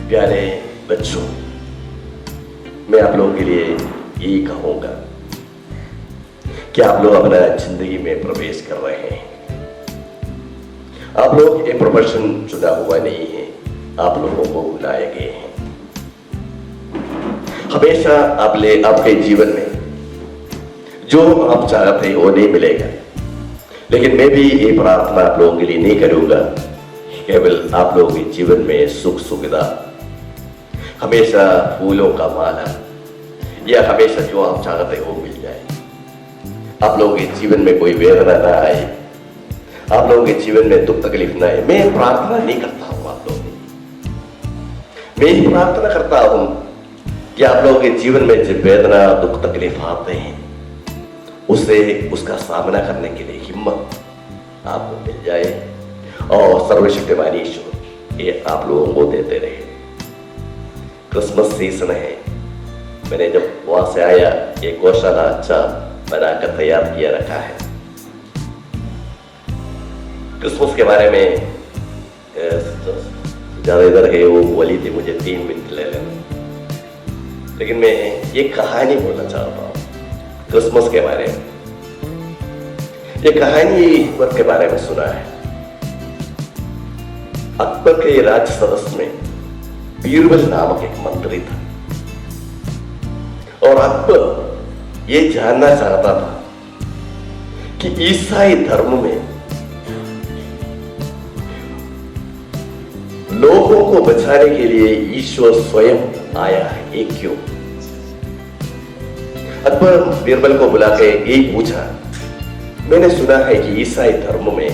प्यारे बच्चों, मैं आप लोगों के लिए यही कहूंगा कि आप लोग अपना जिंदगी में प्रवेश कर रहे हैं। आप लोग एक प्रोफेशन चुना हुआ नहीं है, आप लोगों को बुलाए गए हैं। हमेशा आपके जीवन में जो आप चाहते हैं वो नहीं मिलेगा, लेकिन मैं भी ये प्रार्थना आप लोगों के लिए नहीं करूंगा केवल आप लोगों के जीवन में सुख सुविधा, हमेशा फूलों का माला या हमेशा जो आप चाहते हैं वो मिल जाए। आप लोगों के जीवन में कोई वेदना ना आए, आप लोगों के जीवन में दुख तकलीफ ना आए। मैं प्रार्थना नहीं करता हूं आप लोगों की, मैं ही प्रार्थना करता हूं कि आप लोगों के जीवन में जब वेदना दुख तकलीफ आते हैं उसका सामना करने के लिए हिम्मत आपको मिल जाए और सर्वशक्तिमान ईश्वर ये आप लोगों को देते रहे। क्रिसमस सीजन है, मैंने जब वहां से आया एक गौशाला अच्छा बनाकर तैयार किया रखा है। क्रिसमस के बारे में ज्यादा इधर है वो बोली थी, मुझे 3 मिनट ले लेना, लेकिन मैं ये कहानी बोलना चाहता हूँ क्रिसमस के बारे में। ये कहानी अकबर के बारे में सुना है। अकबर के राज सदस्य में बीरबल नामक एक मंत्री था और अकबर ये जानना चाहता था कि ईसाई धर्म में लोगों को बचाने के लिए ईश्वर स्वयं आया है, ये क्यों? अकबर बीरबल को बुला के यही पूछा, मैंने सुना है कि ईसाई धर्म में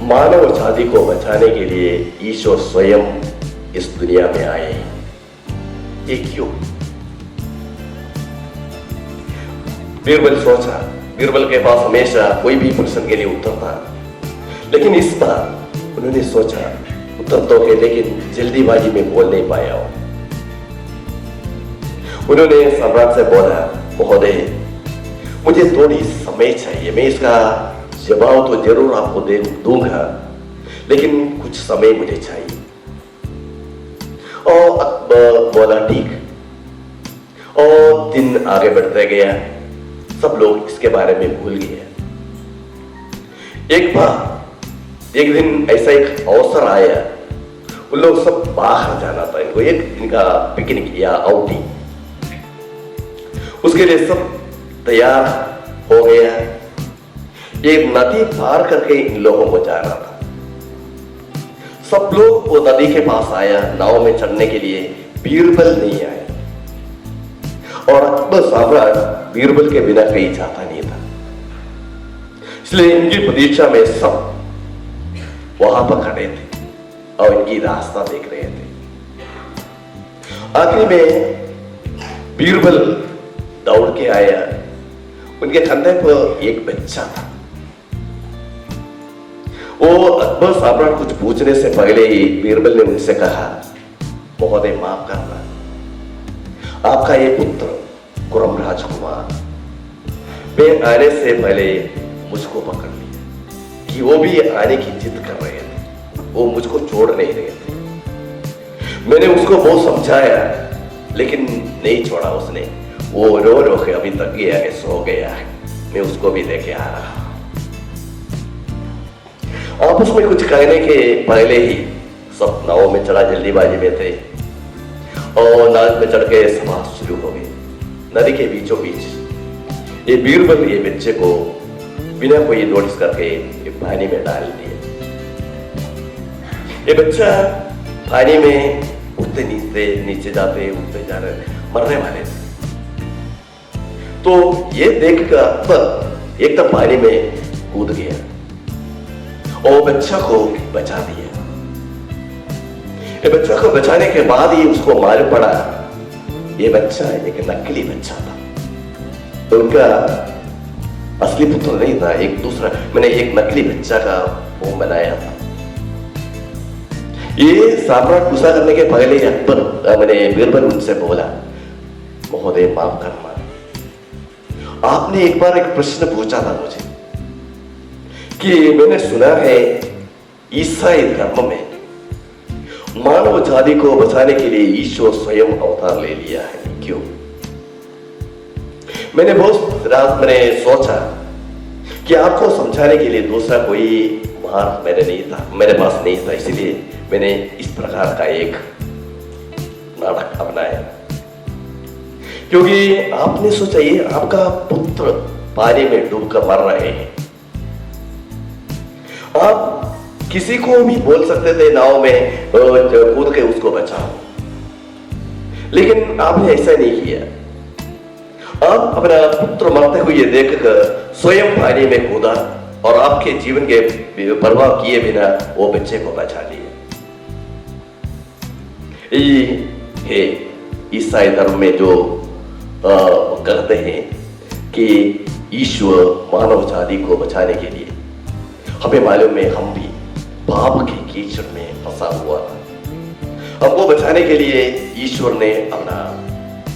मानव जाति को बचाने के लिए ईश्वर स्वयं इस दुनिया में आए, ये क्यों? बीरबल सोचा, बीरबल के पास हमेशा कोई भी प्रश्न के लिए उत्तर था, लेकिन इस बार उन्होंने सोचा उत्तर तो है, लेकिन जल्दीबाजी में बोल नहीं पाया हो। उन्होंने सम्राट से बोला, महोदय मुझे थोड़ी समय चाहिए, मैं इसका जवाब तो जरूर आपको दे दूंगा, लेकिन कुछ समय मुझे चाहिए। और अकबर बोला ठीक। और दिन आगे बढ़ते गया, सब लोग इसके बारे में भूल गए। एक दिन ऐसा एक अवसर आया, उन लोग सब बाहर जाना था इनको, एक इनका पिकनिक या आउटिंग, उसके लिए सब तैयार हो गया। एक नदी पार करके इन लोगों को जाना था। सब लोग वो नदी के पास आया नाव में चढ़ने के लिए, बीरबल नहीं आया और अकबर सम्राट बीरबल के बिना कहीं जाता नहीं था, इसलिए इनकी प्रतीक्षा में सब वहां पर खड़े थे और इनकी रास्ता देख रहे थे। आखिर में बीरबल दौड़ के आया, उनके कंधे पर एक बच्चा था। वो अकबर सम्राट कुछ पूछने से पहले ही बीरबल ने उनसे कहा, महोदय माफ करना, आपका ये पुत्र खुर्रम राजकुमार मैं आने से पहले मुझको पकड़ लिया कि वो भी आने की जिद कर रहे थे, वो मुझको छोड़ नहीं रहे थे। मैंने उसको बहुत समझाया लेकिन नहीं छोड़ा उसने, वो रो रो के अभी तक गया है, सो गया है, मैं उसको भी लेके आ रहा। आपस में कुछ कहने के पहले ही सब नाव में चढ़ा, जल्दीबाजी में थे और नाव में चढ़ के सभा शुरू हो गई। नदी के बीचों बीच ये बीरबल ये बच्चे को बिना कोई नोटिस करके पानी में डाल दिया। ये बच्चा पानी में उठते नीचे जाते उठते जा रहे, मरने वाले थे। तो ये देखकर एक तो पानी में कूद गया और बच्चा को बचा दिया। ये बच्चा को बचाने के बाद ही उसको मालूम पड़ा ये बच्चा एक नकली बच्चा था, तो उनका असली पुत्र नहीं था, एक दूसरा, मैंने एक नकली बच्चा का वो बनाया था। ये सम्राट गुस्सा करने के पहले अकबर मैंने बीरबल उनसे बोला, महोदय माफ करना, आपने एक बार एक प्रश्न पूछा था मुझे कि मैंने सुना है ईसाई धर्म में मानव जाति को बचाने के लिए ईश्वर स्वयं अवतार ले लिया है, क्यों? मैंने बहुत रात मैंने सोचा कि आपको समझाने के लिए दूसरा कोई मार्ग मेरे पास नहीं था, इसलिए मैंने इस प्रकार का एक नाटक अपनाया। क्योंकि आपने सोचा ये आपका पुत्र पानी में डूबकर मर रहे हैं, आप किसी को भी बोल सकते थे नाव में कूद के उसको बचाओ, लेकिन आपने ऐसा नहीं किया। आप अपना पुत्र मरते हुए देखकर स्वयं पानी में कूदा और आपके जीवन के परवाह किए बिना वो बच्चे को बचा लिए। ये है ईसाई धर्म में जो कहते हैं कि ईश्वर मानव जाति को बचाने के लिए, हमें मालूम है हम भी पाप के कीचड़ में फंसा हुआ था। हमको बचाने के लिए ईश्वर ने अपना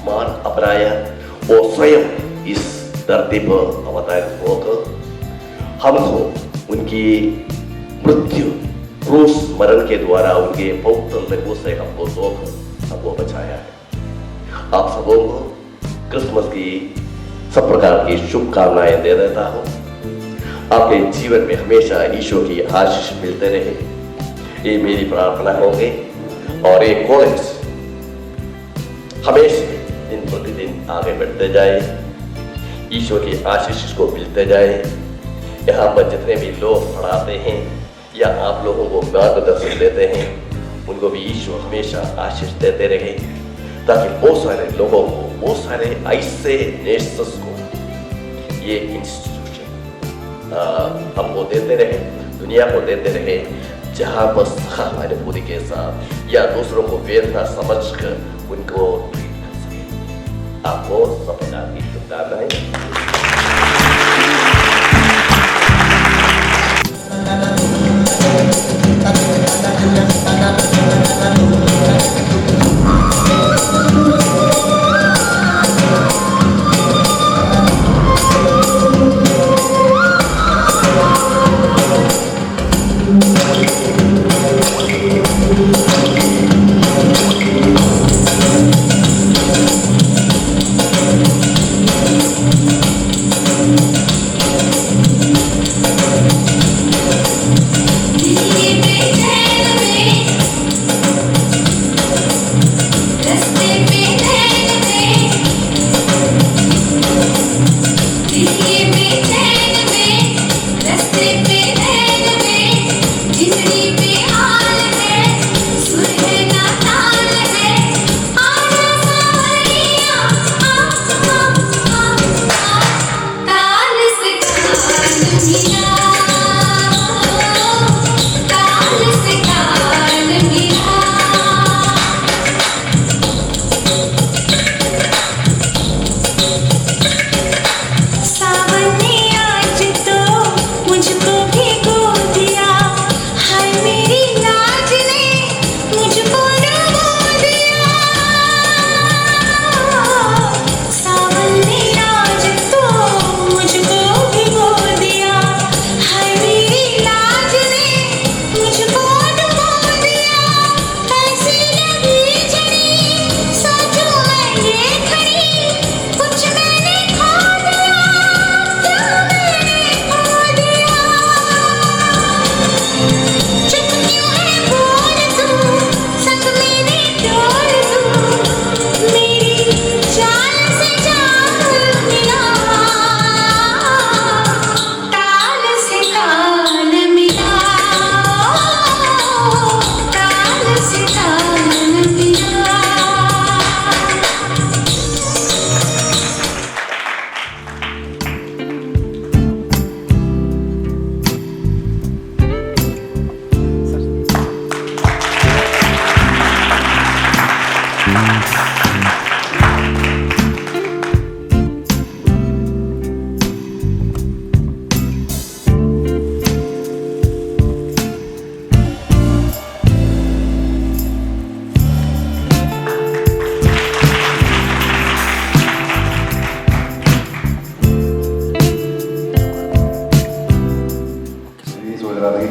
मान अपनाया और स्वयं इस धरती पर अवतरित होकर हमको उनकी मृत्यु क्रूस मरण के द्वारा उनके पवित्र लहू से हमको धोकर हमको बचाया है। आप सबों को क्रिसमस की सब प्रकार की शुभकामनाएं दे देता हूं। आपके जीवन में हमेशा ईश्वर की आशीष मिलते रहे, ये मेरी प्रार्थना होगी। और ये कॉलेज हमेशा दिन प्रतिदिन आगे बढ़ते जाए, ईश्वर की आशीष को मिलते जाए। यहाँ पर जितने भी लोग पढ़ाते हैं या आप लोगों को मार्गदर्शन देते हैं, उनको भी ईश्वर हमेशा आशीष देते रहे, ताकि बहुत सारे लोगों को, बहुत सारे ऐसे नेशंस को ये इंस्टीट्यूशन हमको देते रहे, दुनिया को देते रहे, जहाँ पर सहानुभूति के साथ या दूसरों को वेदना समझकर उनको ट्रीट कर सके। आपको सब प्रकार की शुभकामनाएं।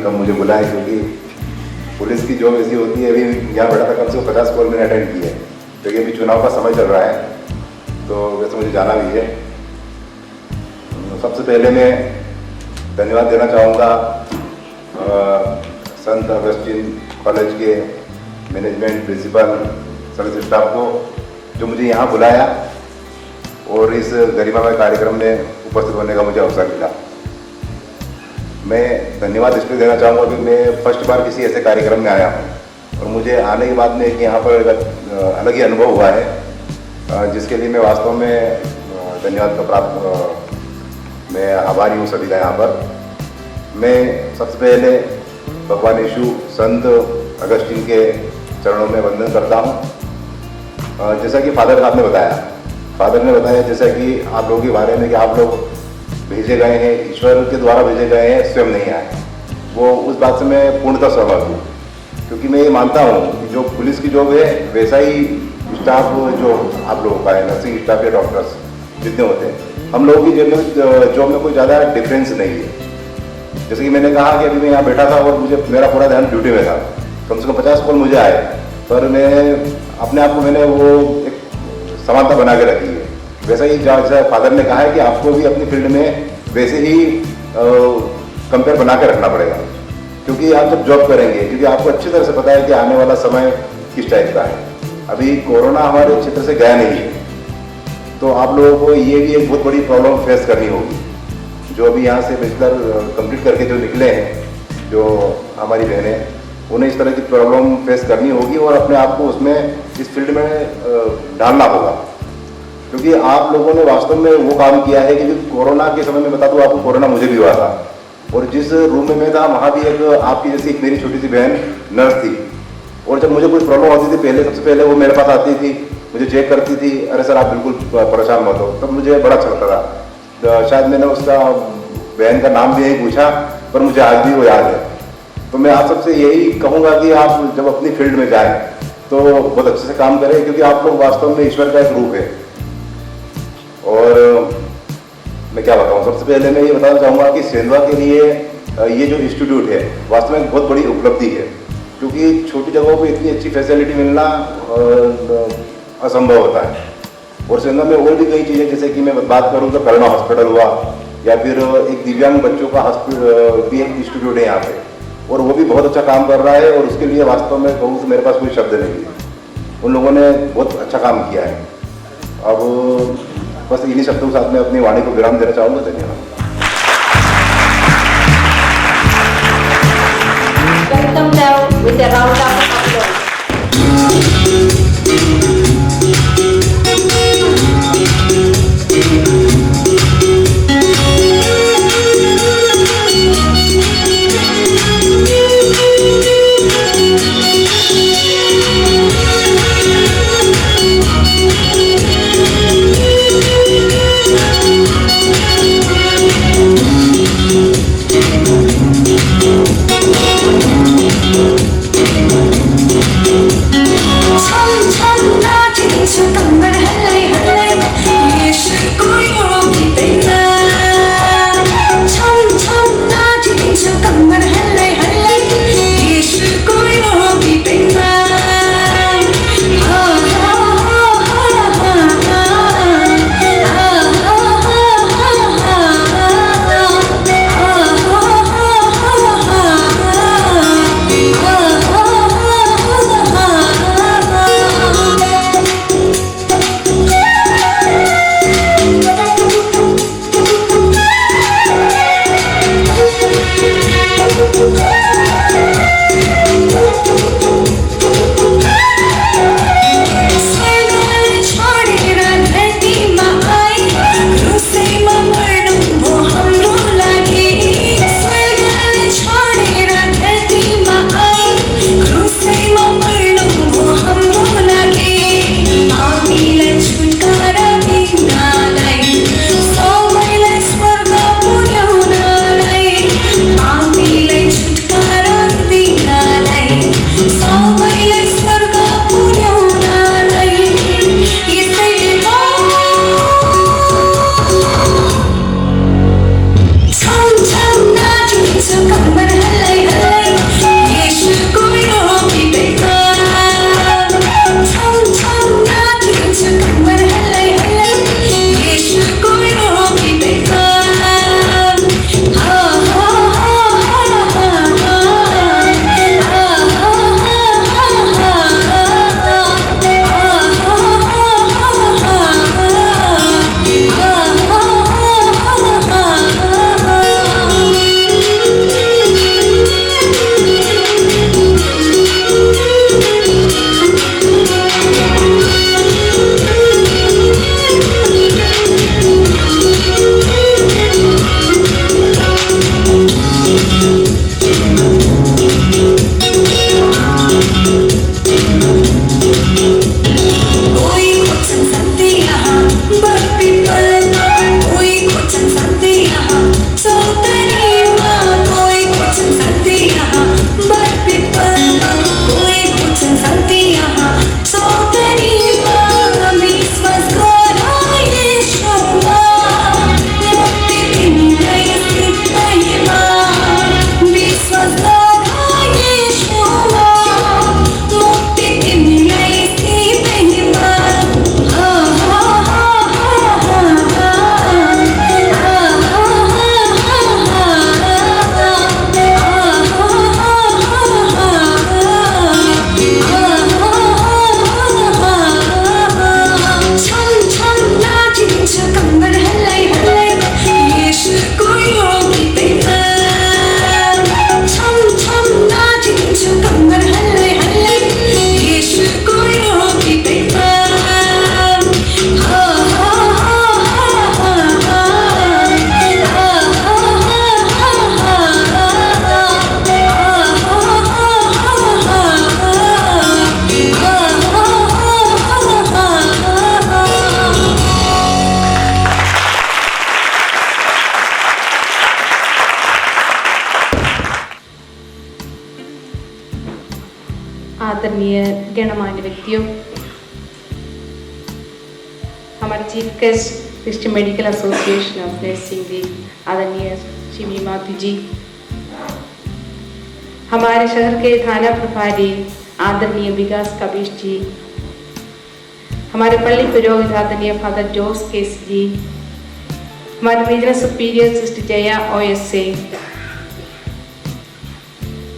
कब मुझे बुलाएं, क्योंकि पुलिस की जॉब ऐसी होती है। अभी यहाँ बैठा था, कम से कम 50 कॉल मैंने अटेंड की है, क्योंकि अभी चुनाव का समय चल रहा है, तो वैसे मुझे जाना भी है। सबसे पहले मैं धन्यवाद देना चाहूँगा संत अगस्टिन कॉलेज के मैनेजमेंट, प्रिंसिपल, सभी स्टाफ को, जो मुझे यहाँ बुलाया और इस गरिमामय कार्यक्रम में उपस्थित होने का मुझे अवसर मिला। मैं धन्यवाद इसलिए देना चाहूँगा कि मैं फर्स्ट बार किसी ऐसे कार्यक्रम में आया हूँ और मुझे आने के बाद में कि यहाँ पर अलग ही अनुभव हुआ है, जिसके लिए मैं वास्तव में धन्यवाद का मैं आभारी हूँ सभी का यहाँ पर। मैं सबसे पहले भगवान यीशु संत अगस्टिन के चरणों में वंदन करता हूँ। जैसा कि फादर साहब ने बताया जैसा कि आप लोगों के बारे में कि आप लोग भेजे गए हैं, ईश्वर के द्वारा भेजे गए हैं, स्वयं नहीं आए। वो उस बात से मैं पूर्णतः सहमत हूँ, क्योंकि मैं ये मानता हूँ कि जो पुलिस की जॉब है वैसा ही स्टाफ जो आप लोगों का है, नर्सिंग स्टाफ या डॉक्टर्स जितने होते हैं, हम लोगों की जॉब में कोई ज़्यादा डिफरेंस नहीं है। जैसे कि मैंने कहा कि अभी मैं यहाँ बैठा था और मेरा पूरा ध्यान ड्यूटी में था, कम से कम 50 कॉल मुझे आए, पर मैं अपने आप को मैंने वो एक समानता बना के रखी है। वैसा ही जैसा फादर ने कहा है कि आपको भी अपनी फील्ड में वैसे ही कंपेयर बना के रखना पड़ेगा, क्योंकि आप जब जॉब करेंगे, क्योंकि आपको अच्छी तरह से पता है कि आने वाला समय किस टाइप का है। अभी कोरोना हमारे क्षेत्र से गया नहीं है, तो आप लोगों को ये भी एक बहुत बड़ी प्रॉब्लम फेस करनी होगी। जो अभी यहाँ से बैचलर कंप्लीट करके जो निकले हैं, जो हमारी बहनें, उन्हें इस तरह की प्रॉब्लम फेस करनी होगी और अपने आप को उसमें इस फील्ड में डालना होगा, क्योंकि आप लोगों ने वास्तव में वो काम किया है कि कोरोना के समय में बता दूँ आपको, कोरोना मुझे भी हुआ था और जिस रूम में मैं था वहाँ भी एक आपकी जैसी एक मेरी छोटी सी बहन नर्स थी, और जब मुझे कोई प्रॉब्लम होती थी सबसे पहले वो मेरे पास आती थी, मुझे चेक करती थी, अरे सर आप बिल्कुल परेशान मत हो। तब मुझे बड़ा अच्छा लगता था। शायद मैंने उसका बहन का नाम भी यही पूछा, पर मुझे आज भी वो याद है। तो मैं आप सबसे यही कहूँगा कि आप जब अपनी फील्ड में जाएं तो बहुत अच्छे से काम करें, क्योंकि आप लोग वास्तव में ईश्वर का एक रूप है। और मैं क्या बताऊँ, सबसे पहले मैं ये बताना चाहूँगा कि सेंधवा के लिए ये जो इंस्टीट्यूट है वास्तव में बहुत बड़ी उपलब्धि है, क्योंकि छोटी जगहों पे इतनी अच्छी फैसिलिटी मिलना असंभव होता है। और सेंधवा में और भी कई चीज़ें, जैसे कि मैं बात करूँ तो करुणा हॉस्पिटल हुआ, या फिर एक दिव्यांग बच्चों का हॉस्पिटल भी एक इंस्टीट्यूट है यहाँ पे, और वो भी बहुत अच्छा काम कर रहा है। और उसके लिए वास्तव में कहूँ तो मेरे पास कोई शब्द नहीं है, उन लोगों ने बहुत अच्छा काम किया है। अब बस इन्हीं शब्दों के साथ मैं अपनी वाणी को विराम देना चाहूँगा। धन्यवाद। Welcome now with a round of applause. छुटकारा आदरणीय गणमान्य व्यक्तियों, हमारे chief guest Christian medical association of nursing the आदरणीय श्री माथु जी, हमारे शहर के थाना प्रभारी आदरणीय विकास कबीर जी, हमारे पल्ली पुरोहित आदरणीय फादर जोस केस जी, हमारे regional superior sister Jaya OSA,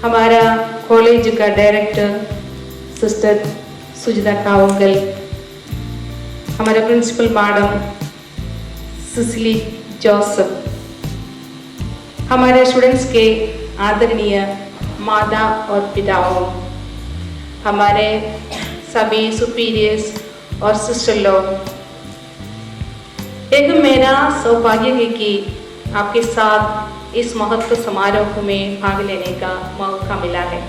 हमारा कॉलेज का डायरेक्टर सिस्टर सुजिता कावंगल, हमारे प्रिंसिपल मैडम सुसिली जोसेफ, हमारे स्टूडेंट्स के आदरणीय माता और पिताओं, हमारे सभी सुपीरियर्स और सिस्टर लोग, एक मेरा सौभाग्य है कि आपके साथ इस महत्व समारोह में भाग लेने का मौका मिला है।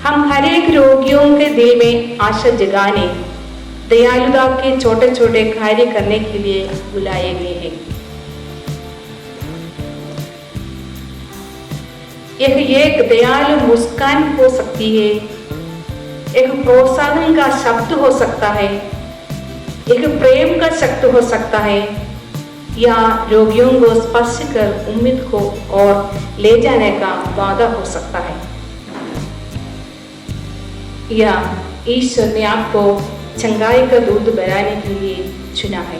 हम हर एक रोगियों के दिल में आशा जगाने, दयालुता के छोटे छोटे कार्य करने के लिए बुलाए गए हैं। यह एक दयालु मुस्कान हो सकती है, एक प्रोत्साहन का शब्द हो सकता है, एक प्रेम का शब्द हो सकता है, या रोगियों को स्पर्श कर उम्मीद को और ले जाने का वादा हो सकता है, या ईश्वर ने आपको चंगाई का दूध बनाने के लिए चुना है।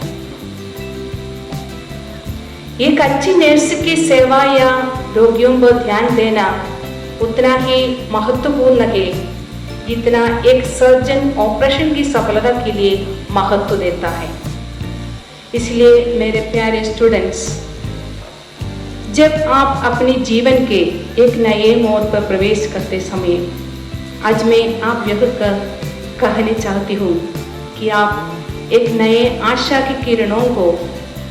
एक अच्छी नर्स की सेवा या रोगियों को ध्यान देना उतना ही महत्वपूर्ण है जितना एक सर्जन ऑपरेशन की सफलता के लिए महत्व देता है। इसलिए मेरे प्यारे स्टूडेंट्स, जब आप अपने जीवन के एक नए मोड़ पर प्रवेश करते समय आज मैं आप यह कहने चाहती हूँ कि आप एक नए आशा की किरणों को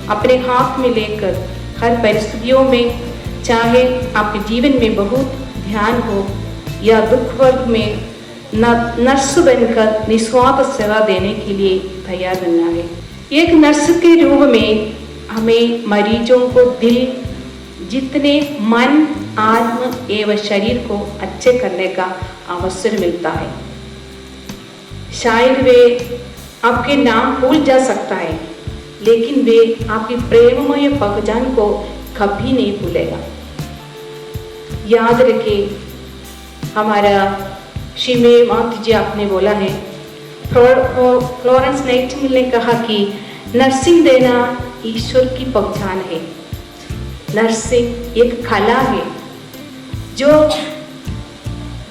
अपने हाथ में लेकर हर परिस्थितियों में, चाहे आपके जीवन में बहुत ध्यान हो या दुख वर्ग में, नर्स बनकर निस्वार्थ सेवा देने के लिए तैयार रहना है। एक नर्स के रूप में हमें मरीजों को दिल जितने मन, आत्म एवं शरीर को अच्छे करने का अवसर मिलता है। शायद वे आपके नाम भूल जा सकता है, लेकिन वे आपकी प्रेममय पहचान को कभी नहीं भूलेगा। याद रखिए, हमारा श्री माथु जी आपने बोला है, फ्लोरेंस नाइटिंगेल ने कहा कि नर्सिंग देना ईश्वर की पहचान है। नर्सिंग एक कला है जो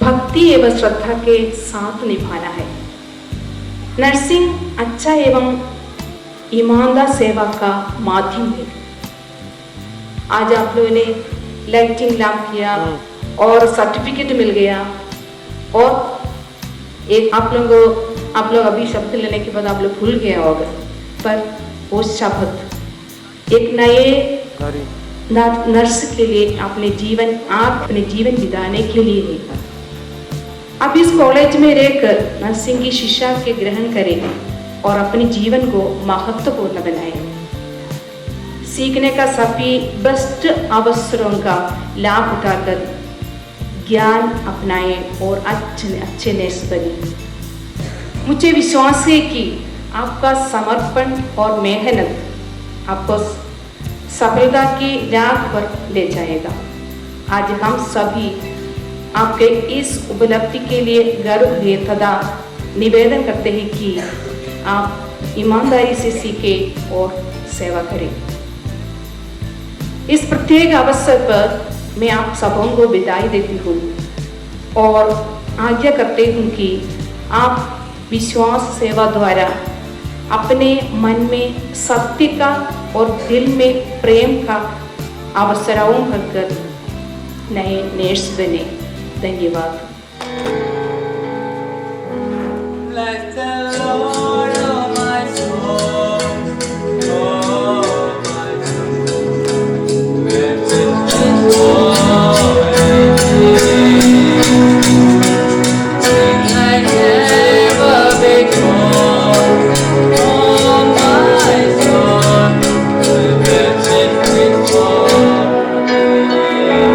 भक्ति एवं श्रद्धा के साथ निभाना है। नर्सिंग अच्छा एवं ईमानदार सेवा का माध्यम है। आज आप लोगों ने लाइटिंग लैंप किया और सर्टिफिकेट मिल गया, और एक आप लोग अभी शब्द लेने के बाद आप लोग भूल गए होगा, पर वो शब्द एक नए नर्स के लिए आप अपने जीवन बिताने के लिए है। आप इस कॉलेज में रहकर नर्सिंग की शिक्षा के ग्रहण करें और अपने जीवन को महत्वपूर्ण बनाएं। सीखने का सभी बेस्ट अवसरों का लाभ उठाकर ज्ञान अपनाएं और अच्छे नर्स बने। मुझे विश्वास है कि आपका समर्पण और मेहनत आपको सफलता की राह पर ले जाएगा। आज हम सभी आपके इस उपलब्धि के लिए गर्व है तथा निवेदन करते हैं कि आप ईमानदारी से सीखें और सेवा करें। इस प्रत्येक अवसर पर मैं आप सबों को विदाई देती हूँ और आज्ञा करती हूँ कि आप विश्वास सेवा द्वारा अपने मन में सत्य का और दिल में प्रेम का अवसरों भरकर नए नर्स बने। धन्यवाद। Bless the Lord, oh my soul, oh my soul. Bless His holy name. Sing like never before, oh my soul. Bless His holy name.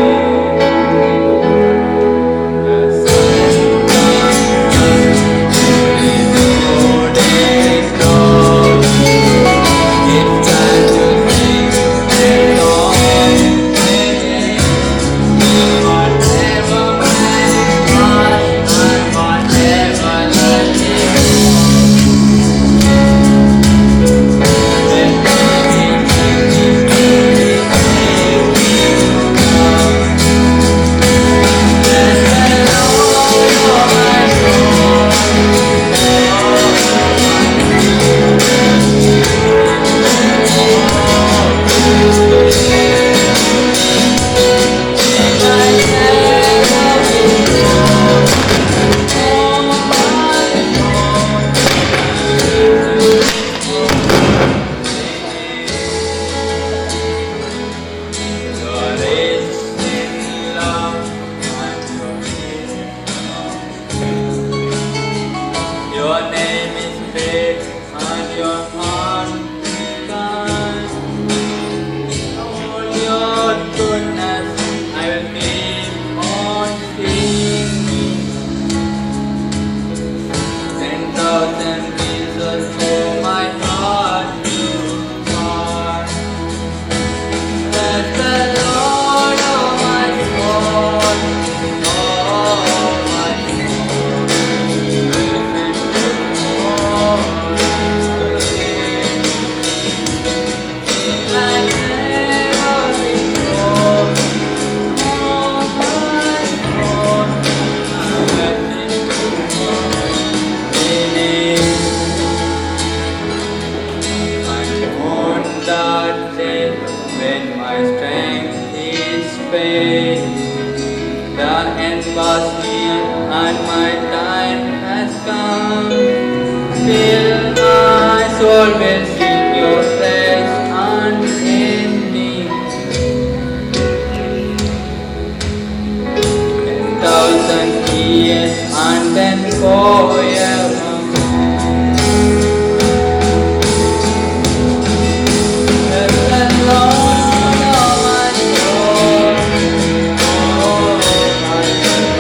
when my strength is failed. The end was near and my time has come. Still my soul will sing your praise unending. 10,000 years and then forever. Bless the Lord, oh my soul, oh my soul.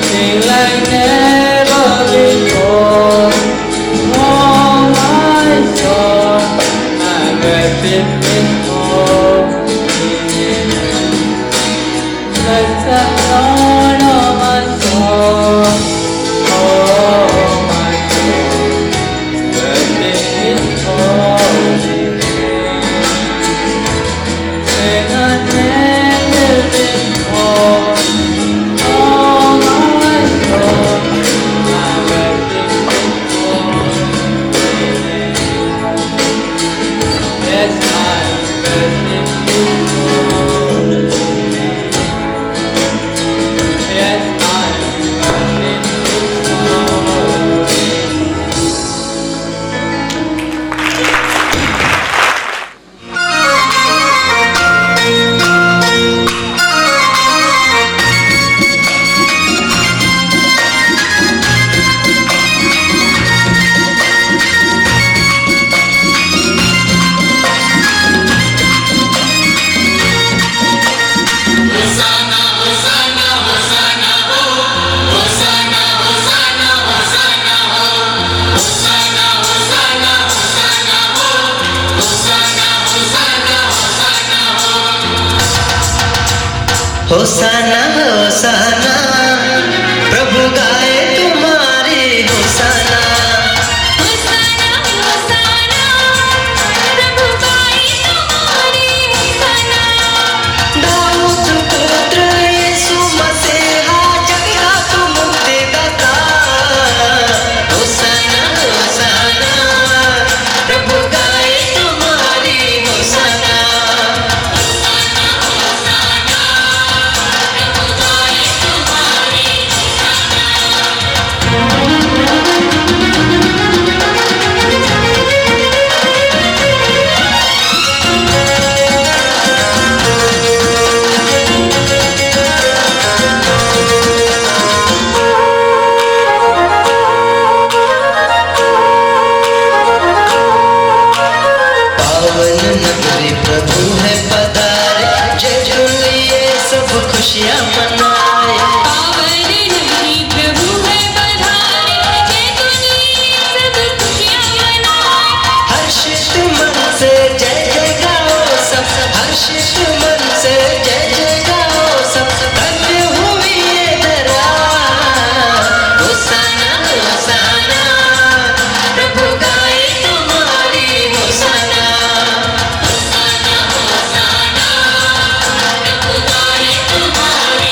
Sing like never before, oh my soul, I worship His holy name. Bless the Lord, oh my soul, oh my soul, worship His holy name. Sing like never before, oh my soul, I worship His holy name. Yes, I worship His holy name. Yes, I worship His holy name. होसाना होसाना प्रभु गाए तुम्हारी होसाना होसाना होसाना प्रभु गाए तुम्हारी होसाना दाऊद पुत्र यीशु मसीहा जग का तू मुक्तिदाता होसाना होसाना प्रभु गाए तुम्हारी होसाना पावन नगरी प्रभु है पधारे जय झूलिए सब खुशियाँ मनाए पावन नगरी प्रभु है पधारे जय झूलिए सब खुशियाँ मनाए हर्षित मन से जय जय गाओ सब हर्षित मन से जय जय गाओ सब धन्य हुई ये धरा होसाना होसाना प्रभु गाए तुम्हारी होसाना होसाना होसाना प्रभु गाए तुम्हारी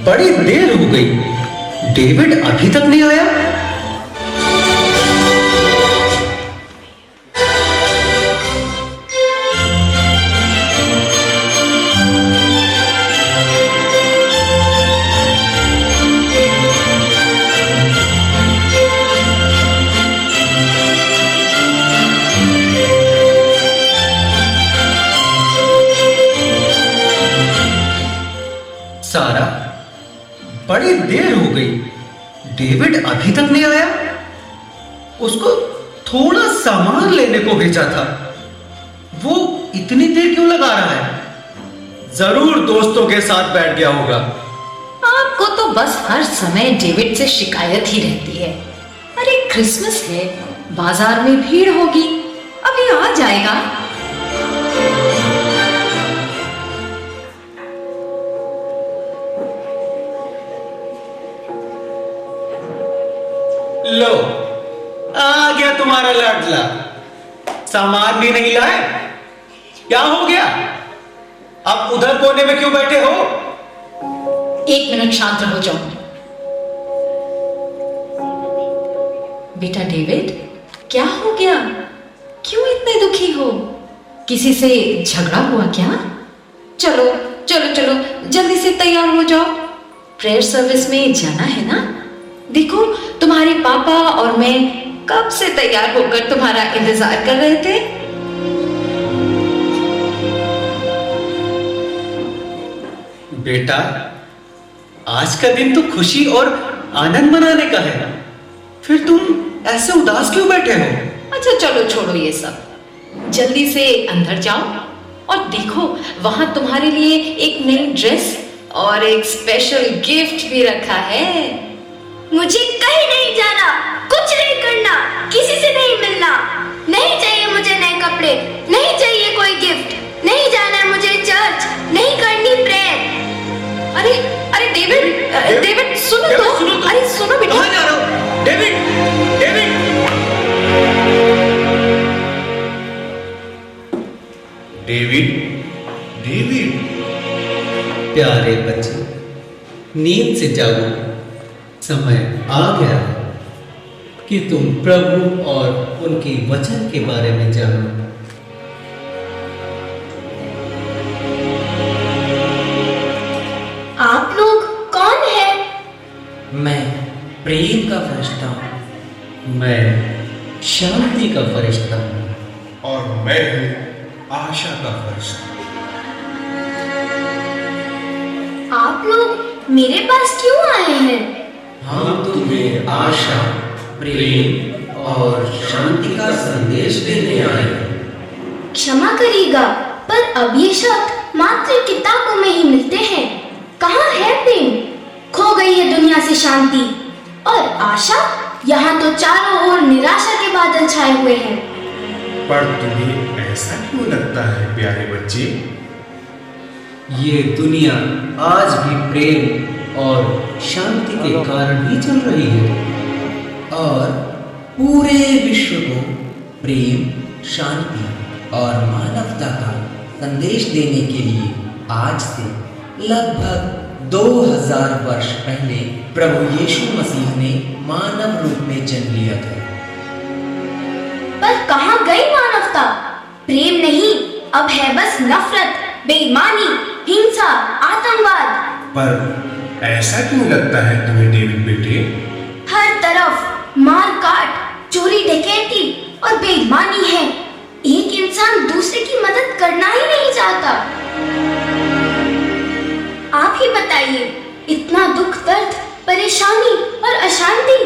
बड़ी देर हो गई डेविड अभी तक नहीं आया सारा बड़ी देर हो गई डेविड अभी तक नहीं आया उसको थोड़ा सामान लेने को भेजा था, वो इतनी देर क्यों लगा रहा है? जरूर दोस्तों के साथ बैठ गया होगा। आपको तो बस हर समय डेविड से शिकायत ही रहती है। अरे क्रिसमस है, बाजार में भीड़ होगी, अभी आ जाएगा। लो, आ गया तुम्हारा लाडला। सामान भी नहीं लाए? क्या हो गया? अब उधर कोने में क्यों बैठे हो? 1 मिनट शांत हो जाओ। बेटा डेविड, क्या हो गया? क्यों इतने दुखी हो? किसी से झगड़ा हुआ क्या? चलो चलो चलो, जल्दी से तैयार हो जाओ, प्रेयर सर्विस में जाना है ना। देखो, तुम्हारे पापा और मैं कब से तैयार होकर तुम्हारा इंतजार कर रहे थे। बेटा, आज का दिन तो खुशी और आनंद मनाने का है, फिर तुम ऐसे उदास क्यों बैठे हो? अच्छा चलो छोड़ो ये सब, जल्दी से अंदर जाओ और देखो, वहां तुम्हारे लिए एक नई ड्रेस और एक स्पेशल गिफ्ट भी रखा है। मुझे कहीं नहीं जाना, कुछ नहीं करना, किसी से नहीं मिलना, नहीं चाहिए मुझे नए कपड़े, नहीं चाहिए कोई गिफ्ट, नहीं जाना है मुझे चर्च, नहीं करनी प्रेयर। अरे अरे डेविड, डेविड सुनो तो, अरे सुनो बेटा। कहाँ जा रहे हो? David, David. David, David. प्यारे बच्चे, नींद से जागो, समय आ गया है कि तुम प्रभु और उनके वचन के बारे में जानो। आप लोग कौन हैं? मैं प्रेम का फरिश्ता हूँ। मैं शांति का फरिश्ता हूँ। और मैं हूँ आशा का फरिश्ता। आप लोग मेरे पास क्यों आए हैं? हम तुम्हें आशा, प्रेम और शांति का संदेश देने आए हैं। क्षमा करिएगा, पर अब ये शब्द मात्र किताबों में ही मिलते हैं। कहाँ है प्रेम? खो गई है दुनिया से शांति। और आशा? यहाँ तो चारों ओर निराशा के बादल छाए हुए हैं। पर तुम्हें ऐसा क्यों लगता है प्यारे बच्चे? ये दुनिया आज भी प्रेम और शांति के कारण ही चल रही है। और पूरे विश्व को प्रेम, शांति और मानवता का संदेश देने के लिए आज से लगभग 2000 वर्ष पहले प्रभु यीशु मसीह ने मानव रूप में जन्म लिया था। पर कहाँ गई मानवता? प्रेम नहीं, अब है बस नफरत, बेईमानी, हिंसा, आतंकवाद। पर ऐसा क्यों लगता है तुम्हें डेविड बेटे? हर तरफ मार काट, चोरी डकैती और बेईमानी है। एक इंसान दूसरे की मदद करना ही नहीं चाहता। आप ही बताइए, इतना दुख, दर्द, परेशानी और अशांति,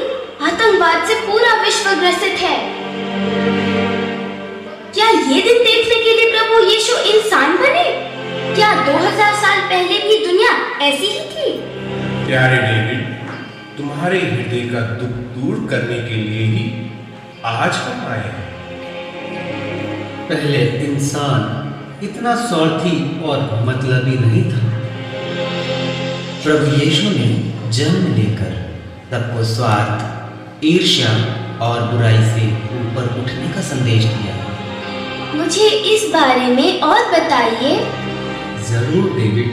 आतंकवाद से पूरा विश्व ग्रसित है। क्या ये दिन देखने के लिए प्रभु यीशु इंसान बने? क्या 2000 साल पहले भी दुनिया ऐसी ही थी? प्यारे डेविड, तुम्हारे हृदय का दुख दूर करने के लिए ही आज हम आए हैं। पहले इंसान इतना स्वार्थी और मतलबी नहीं था। प्रभु यीशु ने जन्म लेकर सबको स्वार्थ, ईर्ष्या और बुराई से ऊपर उठने का संदेश दिया। मुझे इस बारे में और बताइए। जरूर डेविड,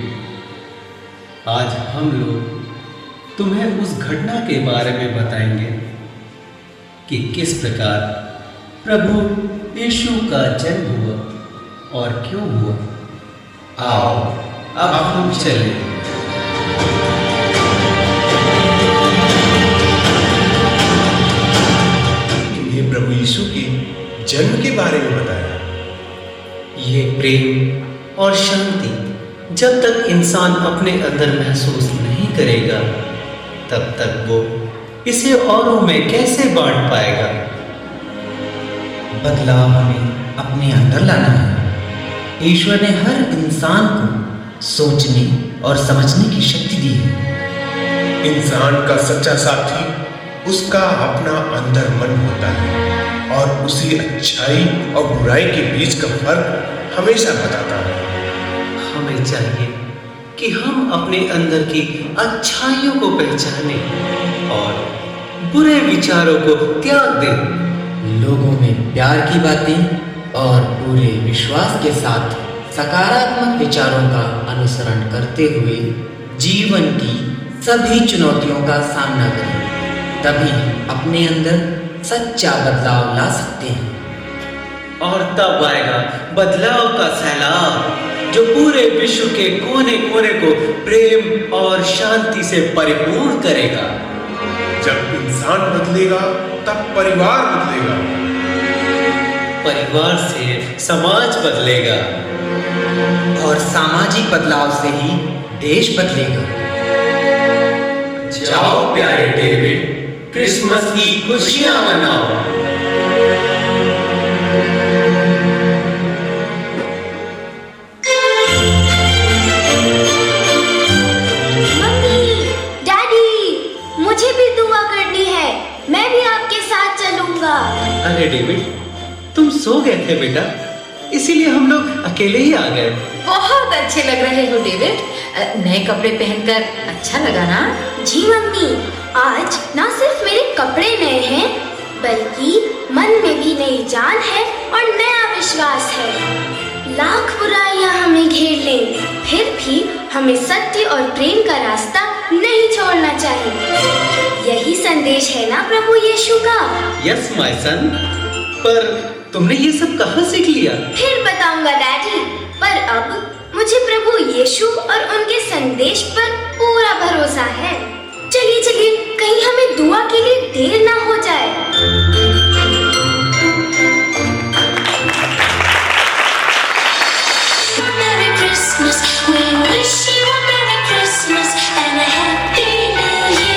आज हम लोग तुम्हें उस घटना के बारे में बताएंगे कि किस प्रकार प्रभु यीशु का जन्म हुआ और क्यों हुआ। आओ अब हम चलें। तुम्हें प्रभु यीशु के जन्म के बारे में बताया। ये प्रेम और शांति जब तक इंसान अपने अंदर महसूस नहीं करेगा, तब तक वो इसे औरों में कैसे बांट पाएगा। बदलाव हमें अपने अंदर लाना है। ईश्वर ने हर इंसान को सोचने और समझने की शक्ति दी है। इंसान का सच्चा साथी उसका अपना अंदर मन होता है और उसी अच्छाई और बुराई के बीच का फर्क हमेशा बताता है। हमें चाहिए कि हम अपने अंदर की अच्छाइयों को पहचानें और बुरे विचारों को त्याग दें। लोगों में प्यार की बातें और पूरे विश्वास के साथ सकारात्मक विचारों का अनुसरण करते हुए जीवन की सभी चुनौतियों का सामना करें, तभी अपने अंदर सच्चा बदलाव ला सकते हैं। और तब आएगा बदलाव का सैलाब जो पूरे विश्व के कोने कोने को प्रेम और शांति से परिपूर्ण करेगा। जब इंसान बदलेगा तब परिवार बदलेगा, परिवार से समाज बदलेगा और सामाजिक बदलाव से ही देश बदलेगा। जाओ प्यारे डेविड, क्रिसमस की खुशियां मनाओ। मम्मी, डैडी, मुझे भी दुआ करनी है। मैं भी आपके साथ चलूंगा। अरे डेविड, तुम सो गए थे बेटा, इसीलिए हम लोग अकेले ही आ गए। बहुत अच्छे लग रहे हो डेविड, नए कपड़े पहनकर अच्छा लगा ना? जी मम्मी, आज ना सिर्फ मेरे कपड़े नए हैं, बल्कि मन में भी नई जान है और नया विश्वास है। लाख बुराइयां हमें घेर लें, फिर भी हमें सत्य और प्रेम का रास्ता नहीं छोड़ना चाहिए। यही संदेश है ना प्रभु यीशु का? यस माय सन, पर तुमने ये सब कहाँ सीख लिया? फिर बताऊंगा डैडी, पर अब मुझे प्रभु यीशु और उनके संदेश पर पूरा भरोसा है। चलिए चलिए, कहीं हमें दुआ के लिए देर ना हो जाए। Merry Christmas, we wish you a Merry Christmas and a Happy New Year.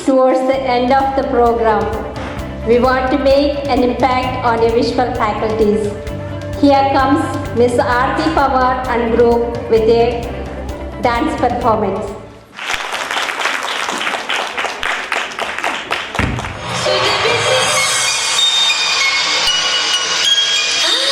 Towards the end of the program, we want to make an impact on your visual faculties. Here comes Ms. Aarti Pawar and group with a dance performance. Ah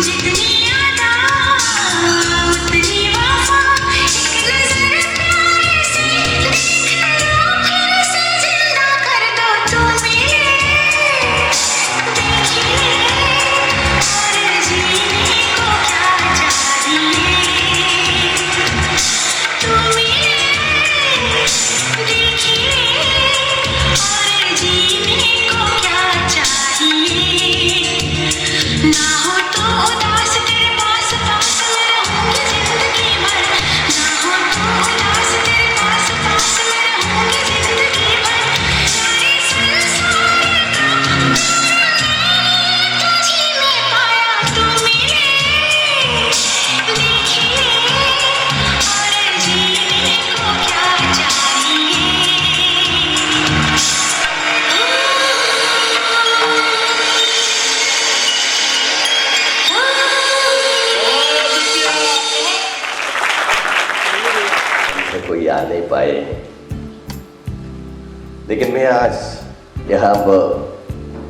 जितनी यादा उतनी वफा एक नजर प्यार से देख लो फिर से जिंदा कर दो तुम्हें देखिए और जीने को क्या चाहिए तुम्हें देखिए और जीने को क्या चाहिए ना हो तो उदास तेरे पास पास मैं रहूंगी जिंदगी भर ना हो तो उदास तेरे पास पास मैं रहूंगी जिंदगी भर सारे संसार का तुझी में पाया तुम्हें देखिए और जीने को क्या चाहिए से कोई आ नहीं पाए, लेकिन मैं आज यहाँ पर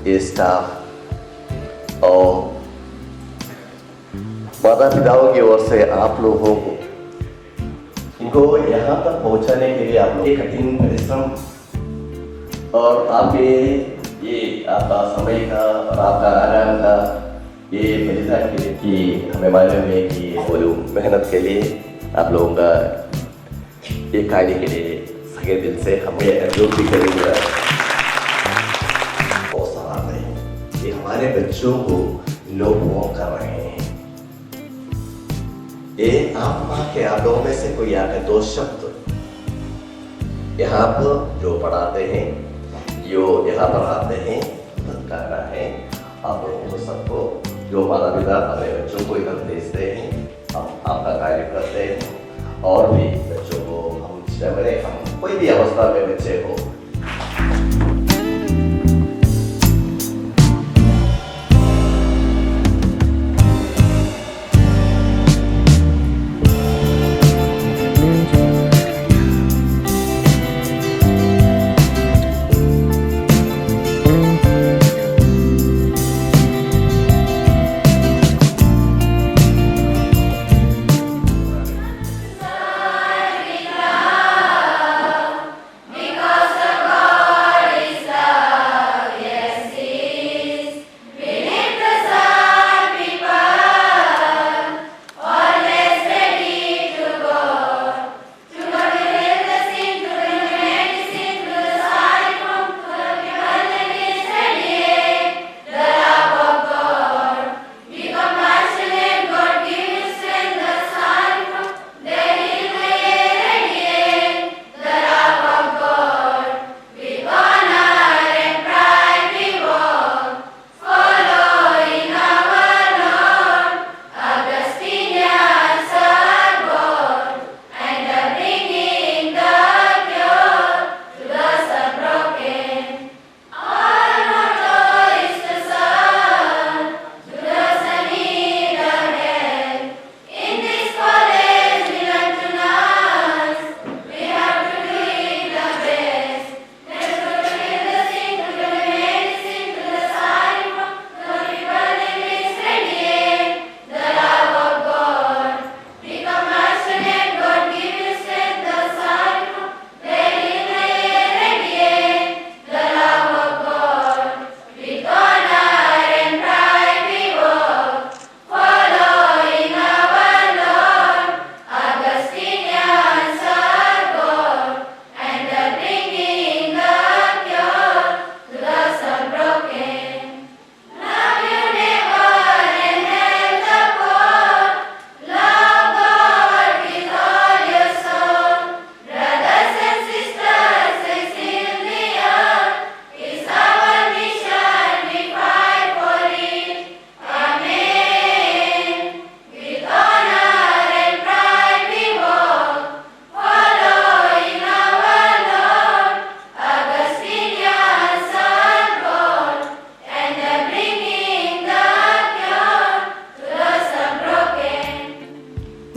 ये स्टाफ और माता पिताओं की ओर से आप लोगों को इनको यहाँ तक पहुँचाने के लिए आप लोग कठिन परिश्रम और आपके ये आपका समय का और आपका आराम का ये बलिदान के लिए कि हमें मालूम है कि वो लोग मेहनत के लिए आप लोगों का ये कार्य के लिए सगे दिल से हमें जो भी करेंगे बहुत सारा है कि हमारे बच्चों को लोग वो कर रहे हैं। ये आप माँ के आप लोगों में से कोई आकर दो शब्द यहाँ पर जो पढ़ाते हैं जो यहाँ पर आते हैं करना है आप लोगों को सबको जो माता पिता अपने बच्चों को इधर भेजते हैं हम आपका कार्य करते हैं और भी बच्चों को हम बड़े हम कोई भी अवस्था में बच्चे हो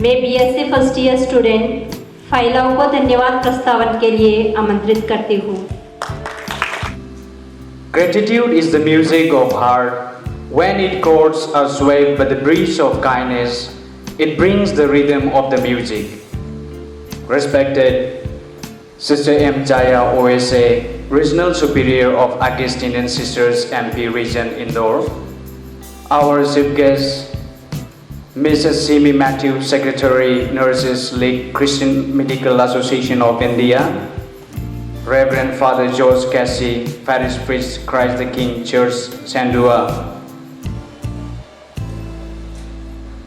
मैं बीएससी फर्स्ट ईयर स्टूडेंट फाइलाओं को धन्यवाद प्रस्तावन के लिए आमंत्रित करती हूँ। Gratitude is the music of heart When its chords are swayed by the breeze of kindness, it brings the rhythm of the music. Respected Sister M. Jaya OSA, Regional Superior of Augustinian Sisters MP Region Indore, our chief guest, Mrs. Simi Matthew, Secretary, Nurses League, Christian Medical Association of India, Reverend Father George Cassie, Parish Priest, Christ the King Church, Sandua,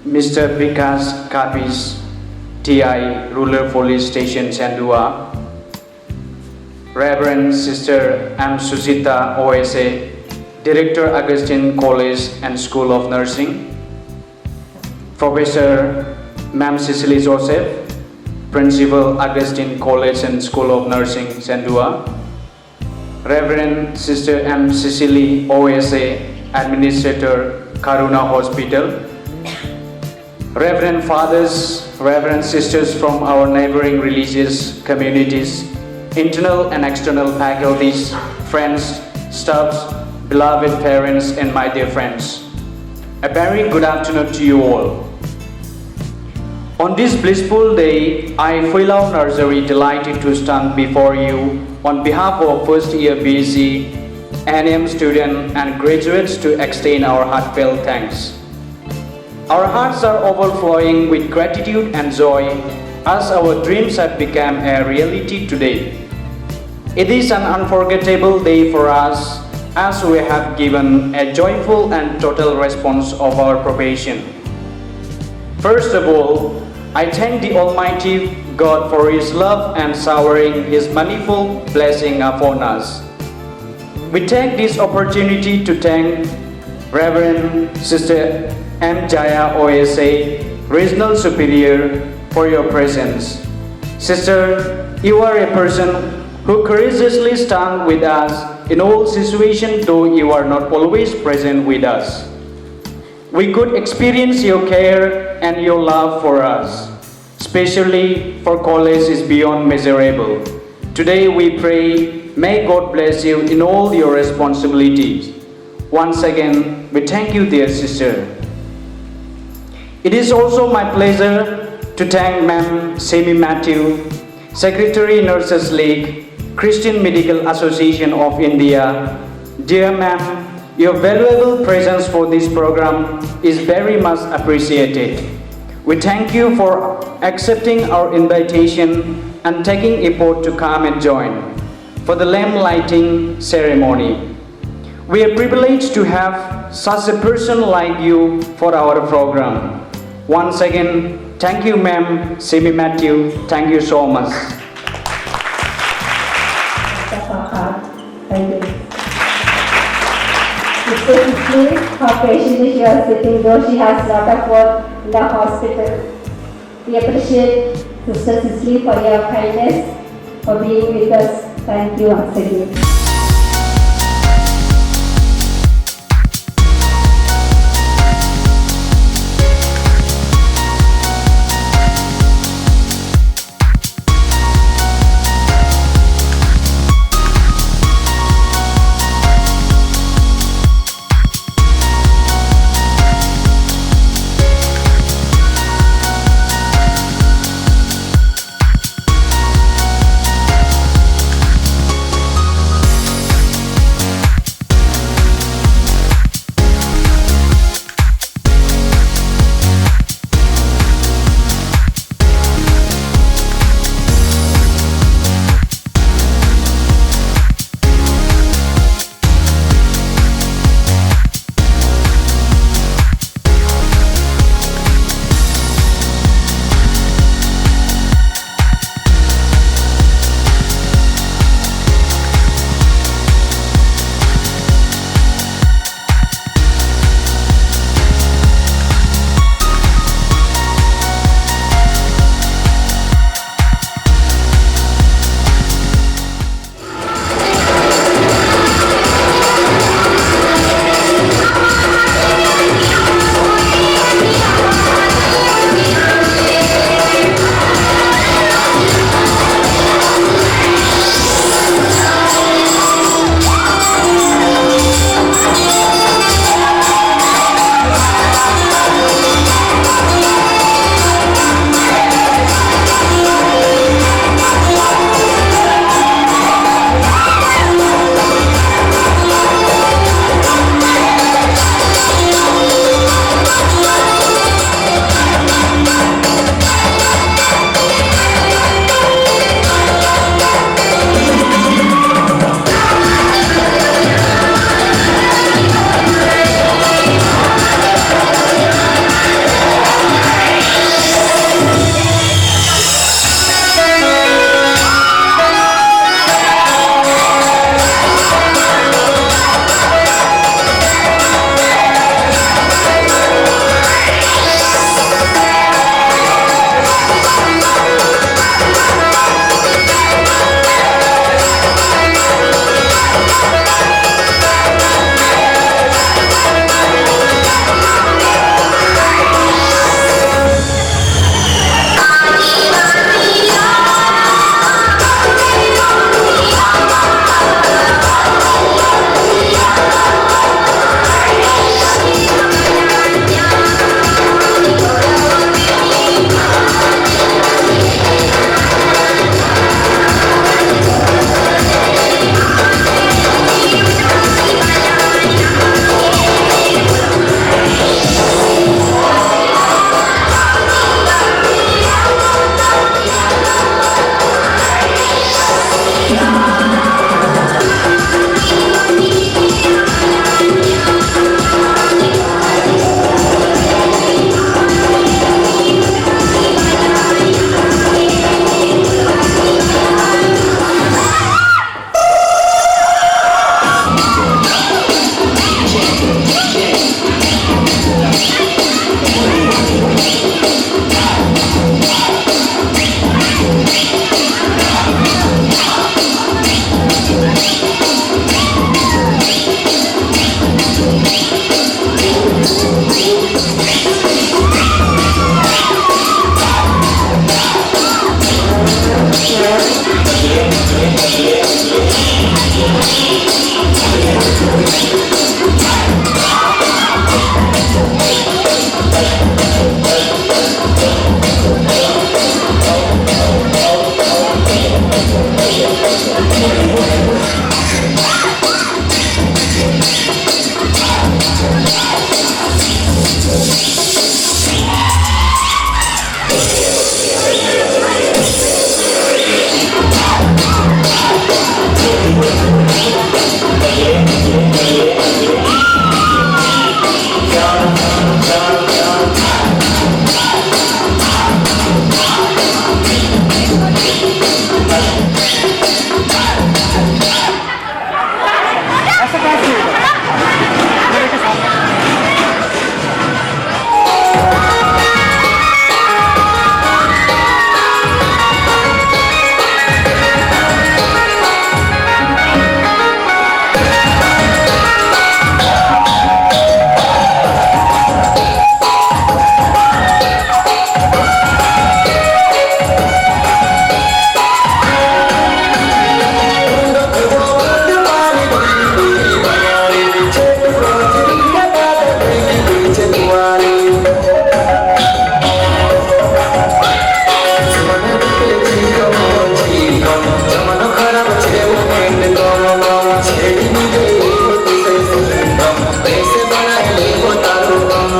Mr. Vikas Kapis, TI, Rural Police Station, Sandua, Reverend Sister M. Susita OSA, Director Augustine College and School of Nursing, Professor Ma'am Cecily Joseph, Principal Augustine College and School of Nursing, Sandua, Reverend Sister M. Cecily OSA, Administrator, Karuna Hospital, Reverend Fathers, Reverend Sisters from our neighboring religious communities, internal and external faculties, friends, staffs, beloved parents, and my dear friends. A very good afternoon to you all. On this blissful day, I, Fuilau Nursery, delighted to stand before you on behalf of first year BSc, NM students and graduates to extend our heartfelt thanks. Our hearts are overflowing with gratitude and joy as our dreams have become a reality today. It is an unforgettable day for us as we have given a joyful and total response of our profession. First of all, I thank the Almighty God for His love and showering His manifold blessing upon us. We take this opportunity to thank Reverend Sister M. Jaya OSA, Regional Superior, for your presence. Sister, you are a person who courageously stand with us in all situations, though you are not always present with us. We could experience your care and your love for us, especially for college is beyond measurable. Today we pray, may God bless you in all your responsibilities. Once again, we thank you, dear sister. It is also my pleasure to thank Ma'am Simi Matthew, Secretary Nurses League, Christian Medical Association of India. Dear ma'am, your valuable presence for this program is very much appreciated. We thank you for accepting our invitation and taking effort to come and join for the lamp lighting ceremony. We are privileged to have such a person like you for our program. Once again, thank you ma'am, Simi Matthew, thank you so much. Thank you. Sister Cecily, how patiently she was sitting, though she has lot of work in the hospital. We appreciate Sister Cecily for your kindness, for being with us. Thank you once again.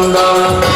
Nanda